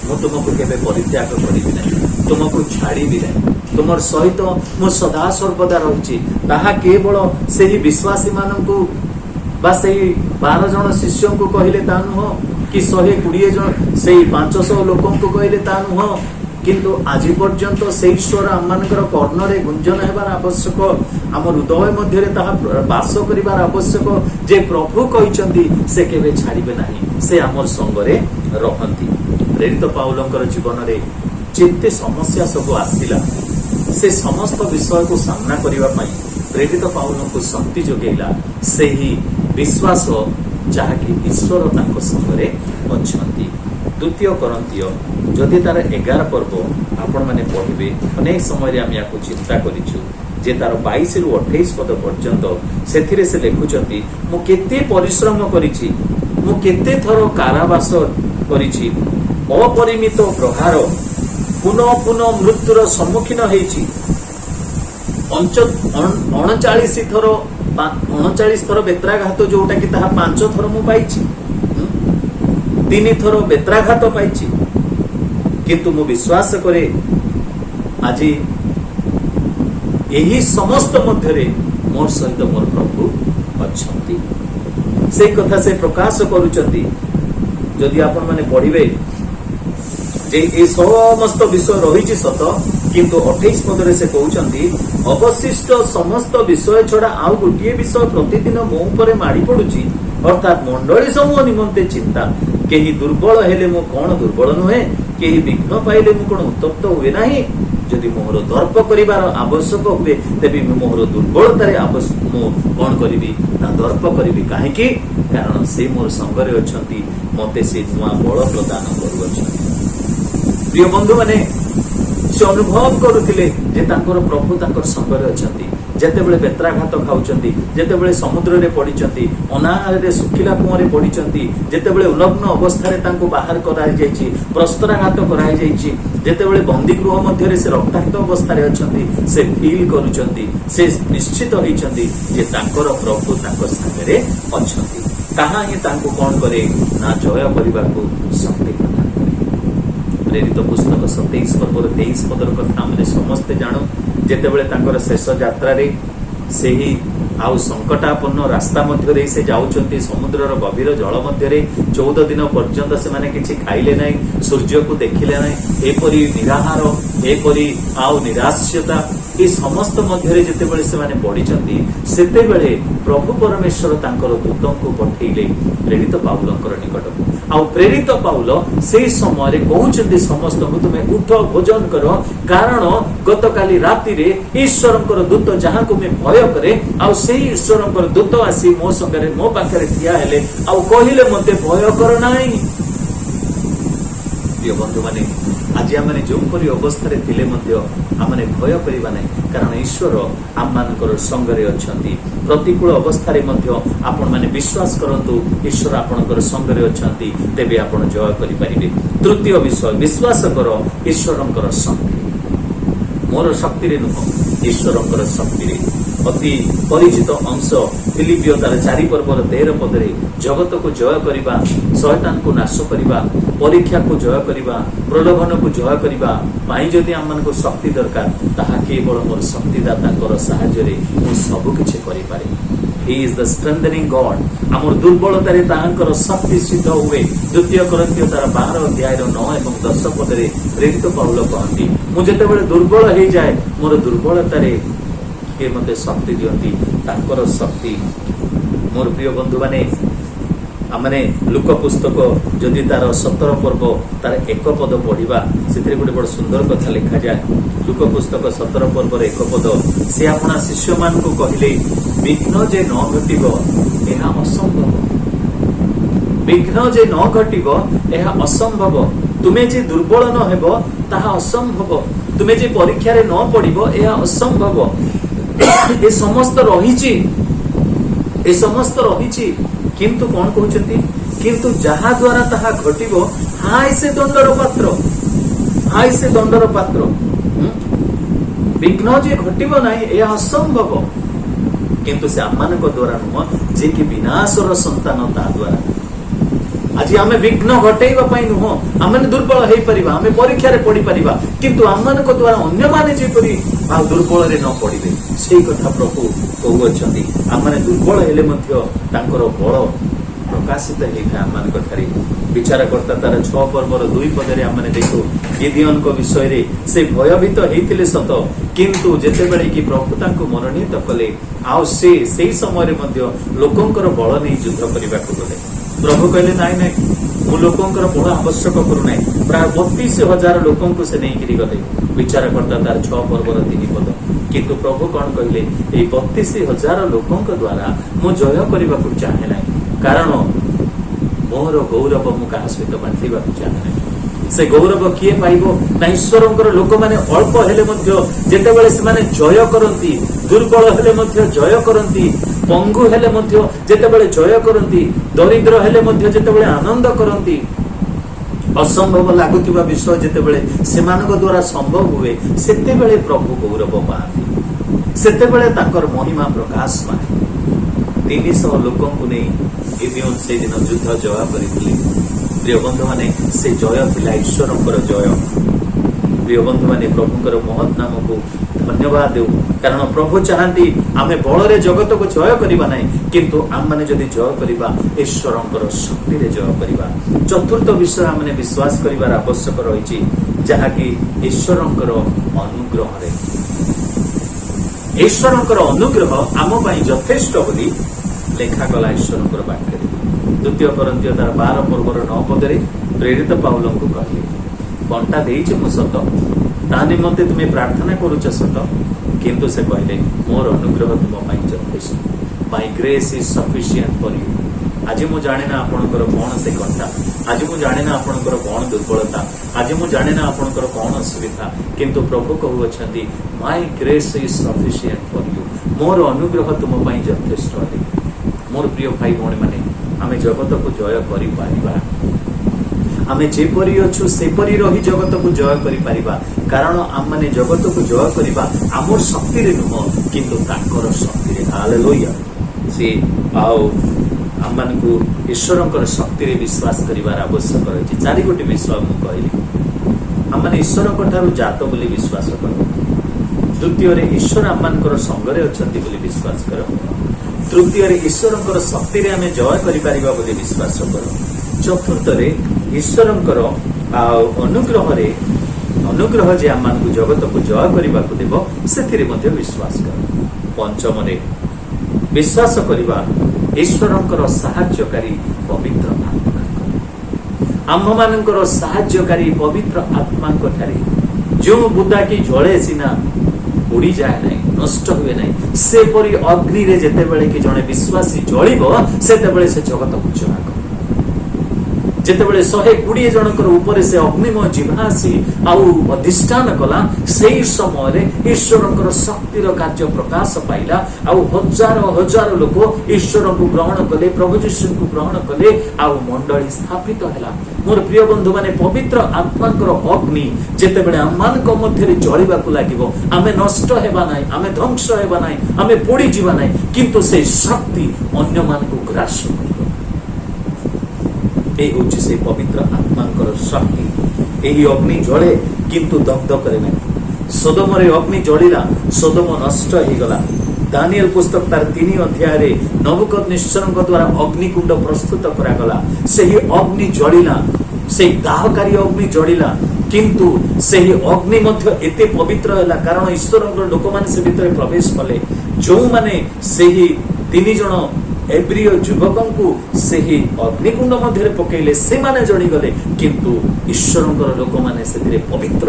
मु तुमको केबे परित्याग करिबि नाही, तुमको छाड़ीबि नाही, तुमर सहित मु सदा सर्वदा रहिछि। ताहा केवल सेही विश्वासी माननकु बा सेही 12 जन शिष्यों को कहिले ता नुह, कि 120 जन सेही 500 लोकों को कहिले ता नुह, किंतु आज पर्यंत से ईश्वर आमनकर कर्णरे गुंजन हेबार आवश्यक, आम हृदय मध्य ताहा बास करिबार आवश्यक। जे प्रभु कहिसंती से केबे छाड़िबे नाही, से आमर संगरे रहंती। प्रेरित पाउलंकर जीवन रे जेते समस्या सब आसिला, से समस्त विषय को सामना करिबा पई प्रेरित पाउलंको शक्ति जोगेला सेही विश्वास जहाँकि ईश्वर तांको संगरे अछंती। द्वितीय करंतिय जदि तार 11 पर्व आपण माने पढ़िबे, अनेक समय आम या चिंता करिछु जे तार 22 रु 28 पद पर्यंत सेथिरे से लेखुचंती, मु केते परिश्रम करिछि, मु केते थरो कारावास करिछि, अपरिमित प्रहार, पुनः पुनः मृत्युर सम्मुखीन हेछि, 39 थर बेत्राघात जोटा कि ताहा 5 थर मु पाइछि, 3 थर बेत्राघात पाइछि, किंतु मु विश्वास करे आज यही समस्त मध्य मोर सहित मोर प्रभु अच्छंती। से कथा से प्रकाश करूचंती। जदि आपण माने पढ़िबे जे ए समस्त विषय रहिछि सत, किंतु 28 पदरे से कहउचंती, अवशिष्ट समस्त विषय छड़ा आउ गोटिए विषय प्रतिदिन मो उपरे माड़ी पड़ुछि, अर्थात मंडली समूह निमंते चिंता। केही दुर्बल हेले मो कोन दुर्बल नुहे, केही विघ्न पाइले मु कोन उत्तप्त हुए नाही। जदि मोहर दर्प करिवार आवश्यक हुए, तेबे मोहर दुर्बलतारे मु कोन करिवि ना दर्प करिवि। काहेकि कारण से मोर संगरे अछंती, मते से नुआ बल प्रदान करूअछंती। प्रिय बंधु माने से अनुभव करुथिले जे तांकर प्रभु तांकर संगरे अछंती जेतेबेले बेत्राघात खाउचंती जेतेबेले समुद्र रे पडिचंती अनाहारे सुखिला कुआरे पडिचंती जेतेबेले उलग्न अवस्था रे तांको बाहर कराई जाईची प्रस्तराघात कराई जाईची जेतेबेले बंदी गृह मध्य रे से रक्ताक्त अवस्था रे अछंती से फील करूचंती से निश्चित होईचंती जे तांकर प्रभु तांको संगरे अछंती ताहा ही तांको कोन करे ना जय करिबाकू शक्ति प्रदान करे। प्रेरित पुस्तक 27 पर्वर 23 पदर कथा आमे समस्ते जानो जेतेबेले तांकर शेष यात्रा रे सेही आउ संकटापन्न रास्ता मध्य रे से जाउचंती समुद्रर गभीर जल मध्य रे 14 दिन पर्यंत से माने किछि खाइले नै सूर्य को देखिले नै एपरी निराहार एपरी आउ निराश्यता ए समस्त मध्य रे जेतेबेले से माने पडिचंती सेतेबेले प्रभु परमेश्वर तांकर दूतंको पठेइले प्रेरित पाउलंकर निकटକୁ आउ प्रेरित पाउल से समय रे कहउचंती समस्त को तुमे उठ भोजन करो कारण गतकाली राति रे ईश्वरंकर दूत जहां को मैं भय करे आउ सेही ईश्वरंकर दूत आसी मो संगरे मो पाखरे ठिया हेले आउ कहिले मते भय कर नाही। प्रिय बंधु माने आज आमने जो परि अवस्था रे थिले मध्य आमने भय करिबा नै कारण ईश्वर आममानकर संगरे अछंती प्रतिकूल अवस्था रे मध्य आपण माने विश्वास करंतु ईश्वर आपणकर संगरे अछंती तेबे आपण जय करि परिबे। तृतीय विषय विश्वास करो ईश्वरंकर शक्ति मोर शक्ति रे नुह ईश्वरंकर शक्ति रे अति परिचित अंश फिलिपियो तार 4 पर्वर 13 पदरे जगत को जय करिबा शैतान को नाश करिबा परीक्षा को जय करिबा प्रलोभन को जय करिबा पाई जदि हमन को शक्ति दरकार ताहा केवल मोर शक्तिदाता कर सहाय्य रे मु सब किछ करि पारे। He is the strengthening God हमर दुर्बलता रे ताहांकर शक्ति सिद्ध हुए। द्वितीय कोरिन्थियो तार 12 अध्याय 9 एवं 10 पदरे प्रेरित पाउल कहंती मु जेतेबेले दुर्बल हे जाय मोर दुर्बलता रे के मते शक्ति दियंती तांकर शक्ति। मोर प्रिय बंधु माने आमने लुक पुस्तक जदि तार 17 पर्व तार 1 पद पढ़िबा सेथिरे गोटे बड़ सुंदर कथा लिखा जाय। लुक पुस्तक 17 पर्वर 1 पद से अपना शिष्य मान को कहिले विघ्न जे न घटिबो एहा असंभव विघ्न जे न घटिबो एहा असंभव तुमे जे दुर्बल न हेबो ताहा असंभव तुमे जे परीक्षा रे न पड़िबो एहा असंभव ए समस्त रहिछि किंतु कौन कहउचंती किंतु जहा द्वारा ताहा घटिबो हाय से दंडर पात्र विघ्न जे घटिबो नाही ए असंभव किंतु से आमानक द्वारा नुह जे कि विनाशर संतान ता द्वारा आज आमे विघ्न घटेइबा पई नुह आमे दुर्बल हेइ परिबा आमे परीक्षा रे पड़ी परिबा किंतु आमानक द्वारा अन्य माने जे परि आ दुर्बल रे न पड़िबे सेही कथा प्रभु कहउछंती आमे दुर्बल हेले मध्य तांकर बळ प्रकाशित हेइथा आमानक ठारे विचार करता तार 6 पर्वर 2 पदरे आमे देखो गिदियन को विषय रे से भयभीत हेइतिले सत किंतु जेतेबेले कि प्रभु तांको मनोनीत कले आ से समय रे मध्य लोकंकर बळ नै युद्ध करिबाको गले प्रभु कहले नाइ नाइ मु लोकंकर बळ आवश्यक करू नाइ प्राय 32,000 लोकंको से नै गिरी गले विचार करता तार 6 पर्वर 3 पद किंतु प्रभु कौन कहले ए 32,000 लोकंक द्वारा मु जय करिबाको चाहे नाइ कारण मोर गौरव मु कहा सहित बांटिबाको चाहे नाइ से गौरव किए पाइबो ना ईश्वरंकर लोक माने अल्प हेले मध्य जेतेबेले से माने जय करंती दुर्बल हेले मध्य जय करंती पंगु हेले मध्य जेतेबेले जय करंती दरिद्र हेले मध्य जेतेबेले आनंद करंती असंभव लागुतिबा विषय जेतेबेले सेमानक द्वारा संभव हुए सेतेबेले प्रभु गौरव पाती सेतेबेले तांकर महिमा प्रकाश पाए 300 लोकंकु नै गिदियोन से दिन युद्ध जय करिथिले। प्रिय बंधु माने से जय थिला ईश्वरंकर जय। प्रिय बंधु माने प्रभुकर महत् नाम को धन्यवाद देउ कारण प्रभु चाहती आमे बल रे जगत को जय करिबा नै किंतु आम माने जदि जय करिबा ईश्वरंकर शक्ति रे जय करिबा। चतुर्थ विषय आमे विश्वास करिबार आवश्यक रहिछि जहा कि ईश्वरंकर अनुग्रह रे ईश्वरंकर अनुग्रह आम पई यथेष्ट बोली लेखा गला ईश्वरंकर वाक्य द्वितीय कोरिन्थियो तार 12 पर्वर 9 पदरे प्रेरित पाउलंकु कहले बंटा देइछ मु सत ता निमंते तुमे प्रार्थना करूछ सत किंतु से कहले मोर अनुग्रह तुम पई यथेष्ट my grace is sufficient for you आज मु जाने ना आपणकर कौन से कथा, आज मु जाने ना आपणकर कौन दुर्बलता, आज मु जाने ना आपणकर कौन असुविधा, किंतु प्रभु कहउछंती my grace is sufficient for you, मोर अनुग्रह तुम पई यथेष्ट है। मोर प्रिय भाई भौणी माने आमे जगत को जय करि पारिबा, आमे जेपरि अछु सेपरि रही जगत को जय करि पारिबा, कारण आम माने जगत को जय करिबा आमर शक्ति रे नुह किंतु ताकर शक्ति रे। हालेलुया। से आउ आम मान को ईश्वरंकर शक्ति रे विश्वास करिवार आवश्यक अछि। चारि गोटी विश्वास मु कहली, आम माने ईश्वरंक ठारू जात बोली विश्वास करो। द्वितीय रे ईश्वर आम मानकर संगरे अछंती बोली विश्वास करो। तृतीय रे ईश्वरंकर शक्ति रे आमे जय करि पारिबा बोली विश्वास करो। चतुर्थ रे ईश्वरंकर अनुग्रह जे आम मानकु जगत को जय करिबा को देबो सेथिरे मध्ये विश्वास करो। पंचम रे विश्वास करिबा ईश्वरंकर सहायकारी पवित्र आत्मा, आम्भ मानकर सहायकारी पवित्र आत्मा ठारे जो बुदा की जळे सिना उड़ी जाए नहीं, नष्ट हुए नहीं, सेपरी अग्नि रे जेतेबेले कि जणे विश्वासी जळिबो सेतेबेले से जगत को जय करे। जेतेबेले 120 जनकर ऊपर से अग्निमय जिह्वासी आउ अधिष्ठान कला, सेही समय रे ईश्वरंकर शक्तिर कार्य प्रकाश पाइला। आउ हजार हजार लोक ईश्वर को ग्रहण कले, प्रभु यीशु को ग्रहण कले, आउ मंडली स्थापित हैला। मोर प्रिय बंधु माने पवित्र आत्मांकर अग्नि जेतेबेले आमान को मध्य रे जळिबा को लागिबो, आमे नष्ट हेबा नाही, आमे ध्वंस हेबा नाही, आमे पोड़ी जीवा नाही, किंतु से शक्ति अन्य मान को ग्रास करिबो। एही होछि से पवित्र आत्मांकर शक्ति। एही अग्नि जळे किंतु दग्ध करे नाही। सोदोम रे अग्नि जळिला, सोदोम नष्ट हे गला। दानिएल पुस्तक तार 3 अध्याय रे नबुकदनेस्सरଙ୍କ द्वारा अग्निकुंड प्रस्तुत करा गला। सेही अग्नि जळिला, सेही दाहकारी अग्नि जळिला, किंतु सेही अग्नि मध्य एते पवित्र हैला कारण ईश्वरଙ୍କ लोक माने से भितर प्रवेश कले। जो माने सेही 3 जण एब्रिय युवक से अग्निकुंड मध्य पकईले से माने जड़ी गले, किंतु ईश्वरंकर लोक माने से पवित्र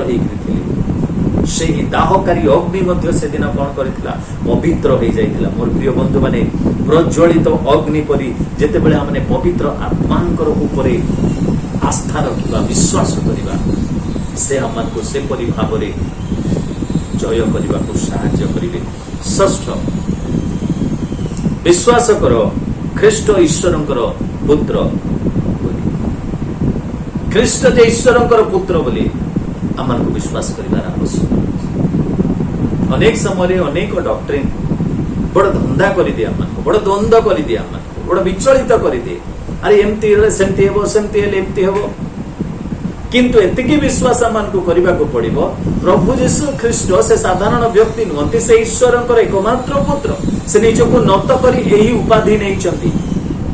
से दाहकारी अग्नि मध्य से दिन कौन करथिला पवित्र हो जाइथिला। मोर प्रिय बंधु माने प्रज्वलित अग्नि परि जेतेबेले हमने पवित्र आत्मांकर ऊपरे आस्था रखिबा, विश्वास करिबा, से हमनको से परि भाबरे जय करिबा को सहाय्य करिवे। षष्ठ विश्वास करो ख्रीष्ट ईश्वरंकर पुत्र बोली, ख्रीष्ट जे ईश्वरंकर पुत्र बोली आमन को विश्वास करिवार आवश्यक। अनेक समय अनेक डॉक्ट्रिन बड़ धंधा करि दिया, आमन को बड़ द्वंद्व करि दिया, आमन को बड़ विचलित करि दे। अरे एमती हेले सेमती हेबो, सेमती हेले एमती हेबो, किंतु एतिकी विश्वास आमन को करिबा को पड़िबो प्रभु यीशु ख्रीष्ट से साधारण व्यक्ति नुहंती, से ईश्वरंकर एकमात्र पुत्र। से निजको नत करी एही उपाधि नहीं चंती।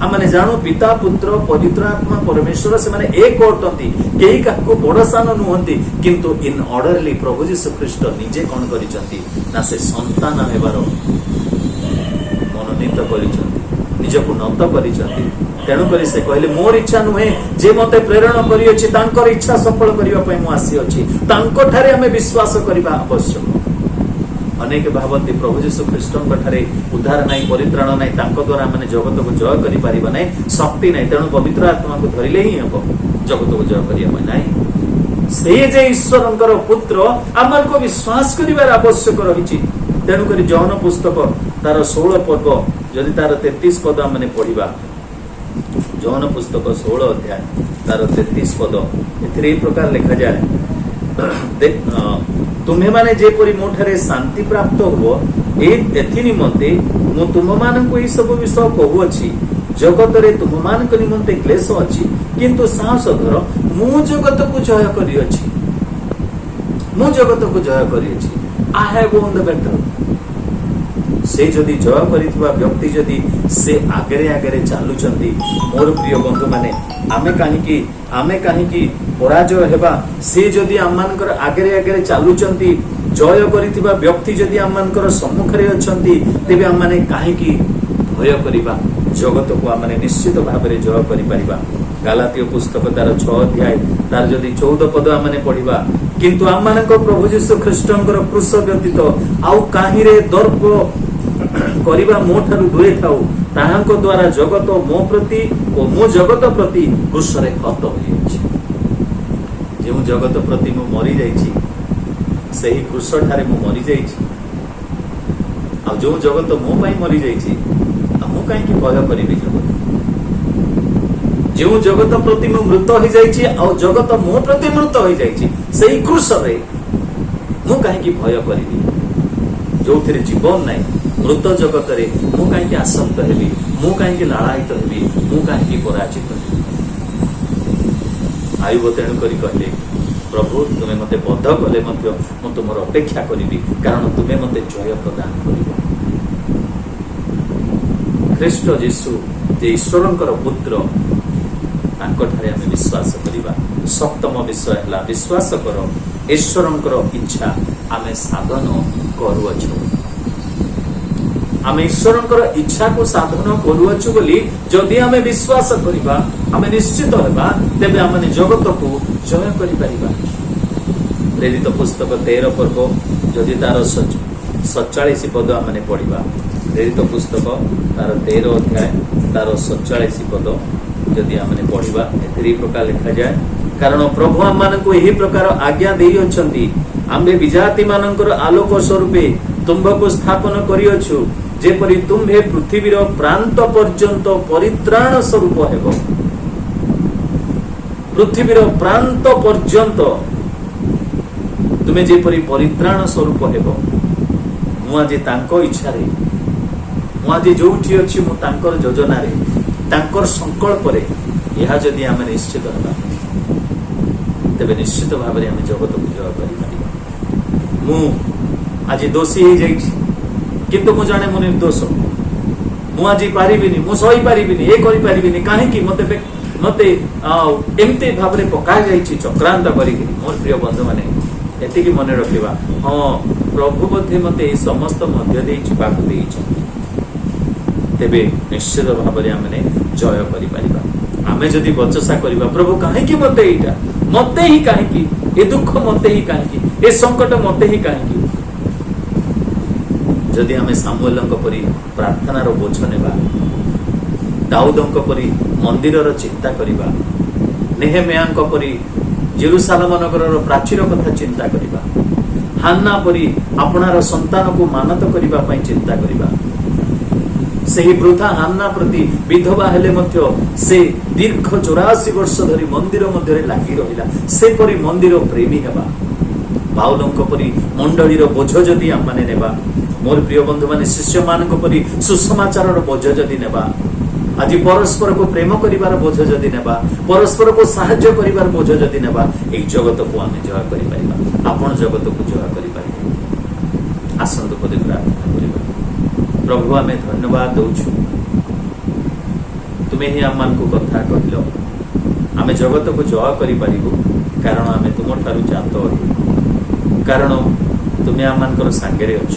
आमने जानो पिता पुत्र पवित्र आत्मा परमेश्वर से माने एक अटंती, केही काको बड़ सान नुहंती, किंतु इन ऑर्डरली प्रभु यीशु ख्रीष्ट निजे कोन करिचंती ना से संतान हेबार मनोनीत करिचंती, निजको नत करिचंती। तेणु करी से कहले मोर इच्छा नुहे जे मते प्रेरण करी अछि तांकर इच्छा सफल करिवा पई मु आसी अछि, तांको ठारे हमें विश्वास करिबा आवश्यक। अनेक भावती प्रभु यीशु ख्रीष्टଙ୍କ ठारे उद्धार नाही, परित्राण नाही, तांको द्वारा माने जगत को जय करि परिबा नाही, शक्ति नाही। तेणु पवित्र आत्मा को धरिले ही हबो जगत को जय करिया नाही। से जे ईश्वरंकर पुत्र हमन को विश्वास करिबार आवश्यक रहिछि। तेणु करी जौन पुस्तक तार 16 पद जदि तार 33 पद माने पढिबा, जौन पुस्तक 16 अध्याय तार 33 पद एथिरे प्रकार लिखा जाए, तुम्हें माने जेपरि मोठरे शांति प्राप्त हो एथि निमंते मु तुम माननको ई सब विषय कहूअछि। जगत रे तुम मानक निमंते क्लेश अछि, किंतु साहस धर, मु जगत को जय करिअछि, मु जगत को जय करिअछि। I have won the battle. से जदि जय करिथिबा व्यक्ति जदि से आगरे आगरे चालुचंती, मोर प्रिय बंधु माने आमे काहीकि पराजय हेबा। से जदि आमानकर आगरे आगरे चालुचंती, जय करिथिबा व्यक्ति जदि आमानकर सम्मुखरे अछंती, तेबे आमाने काहीकि भय करिबा। जगत को आमाने निश्चित भाबरे जय करि परिबा। गालातिय पुस्तक तार 6 अध्याय तार जदि 14 पद आमाने पढिबा, किंतु आमानक प्रभु यीशु ख्रीष्टंकर क्रूस व्यतीत आउ काहीरे दर्प କରିବା ମୋ ଠାରୁ ଦୂରେ ଥାଉ। ତାହାଙ୍କ ଦ୍ୱାରା ଜଗତ ମୋ ପ୍ରତି ଓ ମୁଁ ଜଗତ ପ୍ରତି କୃଷରେ ହତ ହୋଇଯାଇଛି। ଯେଉଁ ଜଗତ ପ୍ରତି ମୁଁ ମରିଯାଇଛି ସେହି କୃଷଠାରେ ମୁଁ ମରିଯାଇଛି। ଆଉ ଯେଉଁ ଜଗତ ମୋ ପାଇଁ ମରିଯାଇଛି ଆଉ ମୁଁ କାହିଁକି ଭୟ କରିବି ଜଗତ? ଯେଉଁ ଜଗତ ପ୍ରତି ମୁଁ ମୃତ ହୋଇଯାଇଛି ଆଉ ଜଗତ ମୋ ପ୍ରତି ମୃତ ହୋଇଯାଇଛି ସେହି କୃଷରେ ମୁଁ କାହିଁକି ଭୟ କରିବି? ଯୋଉଥିରେ ଜୀବନ ନାହିଁ ମୃତ ଜଗତରେ ମୁଁ କାହିଁକି ଆସକ୍ତ ହେବି? ମୁଁ କାହିଁକି ଲାଳାୟିତ ହେବି? ମୁଁ କାହିଁକି ପରାଜିତ ହେବି? ଆୟୁବ ତେଣୁ କରି କହିଲେ, ପ୍ରଭୁ ତୁମେ ମତେ ବଧ କଲେ ମଧ୍ୟ ମୁଁ ତୁମର ଅପେକ୍ଷା କରିବି, କାରଣ ତୁମେ ମତେ ଜୟ ପ୍ରଦାନ କରିବ। ଖ୍ରୀଷ୍ଟ ଯୀଶୁ ଯେ ଈଶ୍ୱରଙ୍କର ପୁତ୍ର, ତାଙ୍କଠାରେ ଆମେ ବିଶ୍ୱାସ କରିବା। ସପ୍ତମ ବିଷୟ ହେଲା ବିଶ୍ୱାସ କର ଈଶ୍ୱରଙ୍କର ଇଚ୍ଛା ଆମେ ସାଧନ କରୁଅଛୁ। ଆମେ ଈଶ୍ୱରଙ୍କର ଇଚ୍ଛାକୁ ସାଧନ କରୁଅଛୁ ବୋଲି ଯଦି ଆମେ ବିଶ୍ୱାସ କରିବା, ଆମେ ନିଶ୍ଚିତ ହେବା, ତେବେ ଆମେ ଜଗତକୁ ଜୟ କରିପାରିବା। ପ୍ରେରିତ ପୁସ୍ତକ 13 ପର୍ବ ଯଦି ତାର 47 ପଦ ଆମେ ପଢିବା, ପ୍ରେରିତ ପୁସ୍ତକ ତାର 13 ଅଧ୍ୟାୟ ତାର 47 ପଦ ଯଦି ଆମେ ପଢିବା, ଏଥିରେ ପ୍ରକାର ଲେଖାଯାଏ, କାରଣ ପ୍ରଭୁ ଆମମାନଙ୍କୁ ଏହି ପ୍ରକାର ଆଜ୍ଞା ଦେଇଅଛନ୍ତି, ଆମ୍ଭେ ବିଜାତି ମାନଙ୍କର ଆଲୋକ ସ୍ୱରୂପେ ତୁମ୍ଭକୁ ସ୍ଥାପନ କରିଅଛୁ, ଯେପରି ତୁମ୍ଭେ ପୃଥିବୀର ପ୍ରାନ୍ତ ପର୍ଯ୍ୟନ୍ତ ପରିତ୍ରାଣ ସ୍ୱରୂପ ହେବ। ପୃଥିବୀର ପ୍ରାନ୍ତ ପର୍ଯ୍ୟନ୍ତ ତୁମେ ଯେପରି ପରିତ୍ରାଣ ସ୍ୱରୂପ ହେବ। ମୁଁ ଆଜି ତାଙ୍କ ଇଚ୍ଛାରେ, ମୁଁ ଆଜି ଯୋଉଠି ଅଛି, ମୁଁ ତାଙ୍କର ଯୋଜନାରେ, ତାଙ୍କର ସଂକଳ୍ପରେ ଏହା ଯଦି ଆମେ ନିଶ୍ଚିତ ହେବା, ତେବେ ନିଶ୍ଚିତ ଭାବରେ ଆମେ ଜଗତକୁ ଜୟ କରିପାରିବା। ମୁଁ ଆଜି ଦୋଷୀ ହେଇଯାଇଛି, କିନ୍ତୁ ମୁଁ ଜାଣେ ମୁଁ ନିର୍ଦ୍ଦୋଷ। ମୁଁ ଆଜି ପାରିବିନି, ମୁଁ ସହିପାରିବିନି, ଏ କରିପାରିବିନି, କାହିଁକି ମତେ ଏମିତି ଭାବରେ ପକାଯାଇଛି ଚକ୍ରାନ୍ତ କରିକି। ମୋର ପ୍ରିୟ ବନ୍ଧୁମାନେ, ଏତିକି ମନେ ରଖିବା, ହଁ ପ୍ରଭୁ ବୋଧେ ମତେ ଏଇ ସମସ୍ତ ମଧ୍ୟ ଦେଇ ଯିବାକୁ ଦେଇଛନ୍ତି, ତେବେ ନିଶ୍ଚିତ ଭାବରେ ଆମେ ଜୟ କରିପାରିବା। ଆମେ ଯଦି ବଚସା କରିବା, ପ୍ରଭୁ କାହିଁକି ମତେ ଏଇଟା, ମତେ ହିଁ କାହିଁକି ଏ ଦୁଃଖ, ମତେ ହିଁ କାହିଁକି ଏ ସଙ୍କଟ, ମତେ ହିଁ କାହିଁକି? ଯଦି ଆମେ ସାମୁଏଲଙ୍କ ପରି ପ୍ରାର୍ଥନାର ବୋଝ ନେବା, ଦାଉଦଙ୍କ ପରି ମନ୍ଦିରର ଚିନ୍ତା କରିବା, ନେହେମିୟାଙ୍କ ପରି ଜେରୁସାଲେମ ନଗରର ପ୍ରାଚୀର କଥା ଚିନ୍ତା କରିବା, ହାନ୍ନା ପରି ଆପଣାର ସନ୍ତାନକୁ ମାନତ କରିବା ପାଇଁ ଚିନ୍ତା କରିବା, ସେହି ବୃଦ୍ଧା ହାନ୍ନା ପ୍ରତି ବିଧବା ହେଲେ ମଧ୍ୟ ସେ ଦୀର୍ଘ 84 ବର୍ଷ ଧରି ମନ୍ଦିର ମଧ୍ୟରେ ଲାଗି ରହିଲା, ସେପରି ମନ୍ଦିର ପ୍ରେମୀ ହେବା, ପାଉଲଙ୍କ ପରି ମଣ୍ଡଳୀର ବୋଝ ଯଦି ଆମେ ନେବା, ମୋର ପ୍ରିୟ ବନ୍ଧୁମାନେ ଶିଷ୍ୟମାନଙ୍କ ପରି ସୁସମାଚାରର ବୋଝ ଯଦି ନେବା, ଆଜି ପରସ୍ପରକୁ ପ୍ରେମ କରିବାର ବୋଝ ଯଦି ନେବା, ପରସ୍ପରକୁ ସାହାଯ୍ୟ କରିବାର ବୋଝ ଯଦି ନେବା, ଏହି ଜଗତକୁ ଆମେ ଜୟ କରିପାରିବା। ଆପଣ ଜଗତକୁ ଜୟ କରିପାରିବେ। ଆସନ୍ତୁ ପଦେ ପ୍ରାର୍ଥନା କରିବା। ପ୍ରଭୁ, ଆମେ ଧନ୍ୟବାଦ ଦଉଛୁ, ତୁମେ ହିଁ ଆମମାନଙ୍କୁ କଥା କହିଲ, ଆମେ ଜଗତକୁ ଜୟ କରିପାରିବୁ, କାରଣ ଆମେ ତୁମ ଠାରୁ ଜାତ ହେବୁ, କାରଣ ତୁମେ ଆମମାନଙ୍କର ସାଙ୍ଗରେ ଅଛ।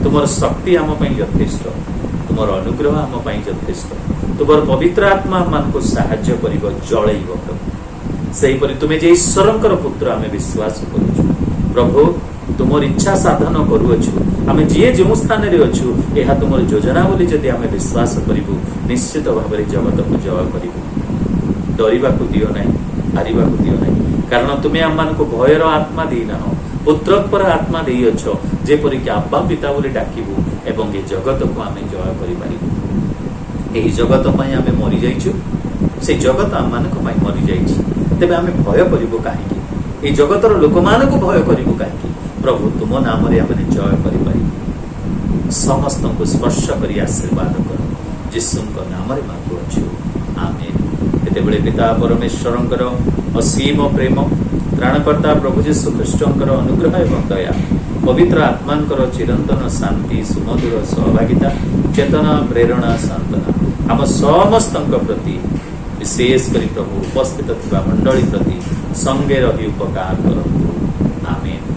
ତୁମର ଶକ୍ତି ଆମ ପାଇଁ ଯଥେଷ୍ଟ, ତୁମର ଅନୁଗ୍ରହ ଆମ ପାଇଁ ଯଥେଷ୍ଟ, ତୁମର ପବିତ୍ର ଆତ୍ମା ଆମମାନଙ୍କୁ ସାହାଯ୍ୟ କରିବ, ଜଳେଇବ। ପ୍ରଭୁ, ସେହିପରି ତୁମେ ଯେ ଈଶ୍ୱରଙ୍କର ପୁତ୍ର ଆମେ ବିଶ୍ୱାସ କରୁଛୁ। ପ୍ରଭୁ, ତୁମର ଇଚ୍ଛା ସାଧନ କରୁଅଛୁ, ଆମେ ଯିଏ ଯେଉଁ ସ୍ଥାନରେ ଅଛୁ, ଏହା ତୁମର ଯୋଜନା ବୋଲି ଯଦି ଆମେ ବିଶ୍ୱାସ କରିବୁ, ନିଶ୍ଚିତ ଭାବରେ ଜଗତକୁ ଜୟ କରିବୁ। ଡରିବାକୁ ଦିଅ ନାହିଁ, ହାରିବାକୁ ଦିଅ ନାହିଁ, କାରଣ ତୁମେ ଆମମାନଙ୍କୁ ଭୟର ଆତ୍ମା ଦେଇନାହ, ପୁତ୍ରତ୍ୱର ଆତ୍ମା ଦେଇଅଛ, ଯେପରିକି ଆବ୍ବା ପିତା ବୋଲି ଡାକିବୁ ଏବଂ ଏ ଜଗତକୁ ଆମେ ଜୟ କରିପାରିବୁ। ଏହି ଜଗତ ପାଇଁ ଆମେ ମରିଯାଇଛୁ, ସେ ଜଗତ ଆମମାନଙ୍କ ପାଇଁ ମରିଯାଇଛି, ତେବେ ଆମେ ଭୟ କରିବୁ କାହିଁକି? এই জগତର ଲୋକମାନଙ୍କୁ ଭୟ କରିବୁ କାହିଁକି? ପ୍ରଭୁ, ତୁମ ନାମରେ ଆମେ ଜୟ କରିପାରିବୁ। ସମସ୍ତଙ୍କୁ ସ୍ପର୍ଶ କରି ଆଶୀର୍ବାଦ କର, ଯୀଶୁଙ୍କ ନାମରେ ମାଗୁଅଛୁ, ଆମେନ୍। କେତେବେଳେ ପିତା ପରମେଶ୍ୱରଙ୍କର ଅସୀମ ପ୍ରେମ, ତ୍ରାଣକର୍ତ୍ତା ପ୍ରଭୁ ଯୀଶୁ ଖ୍ରୀଷ୍ଟଙ୍କର ଅନୁଗ୍ରହ ଏବଂ ଦୟା, ପବିତ୍ର ଆତ୍ମାଙ୍କର ଚିରନ୍ତନ ଶାନ୍ତି, ସୁମଧୁର ସହଭାଗିତା, ଚେତନା, ପ୍ରେରଣା, ସାନ୍ତ୍ୱନା ଆମ ସମସ୍ତଙ୍କ ପ୍ରତି, ବିଶେଷ କରି ପ୍ରଭୁ ଉପସ୍ଥିତ ଥିବା ମଣ୍ଡଳୀ ପ୍ରତି ସଙ୍ଗେ ରହି ଉପକାର କରନ୍ତୁ, ଆମେନ୍।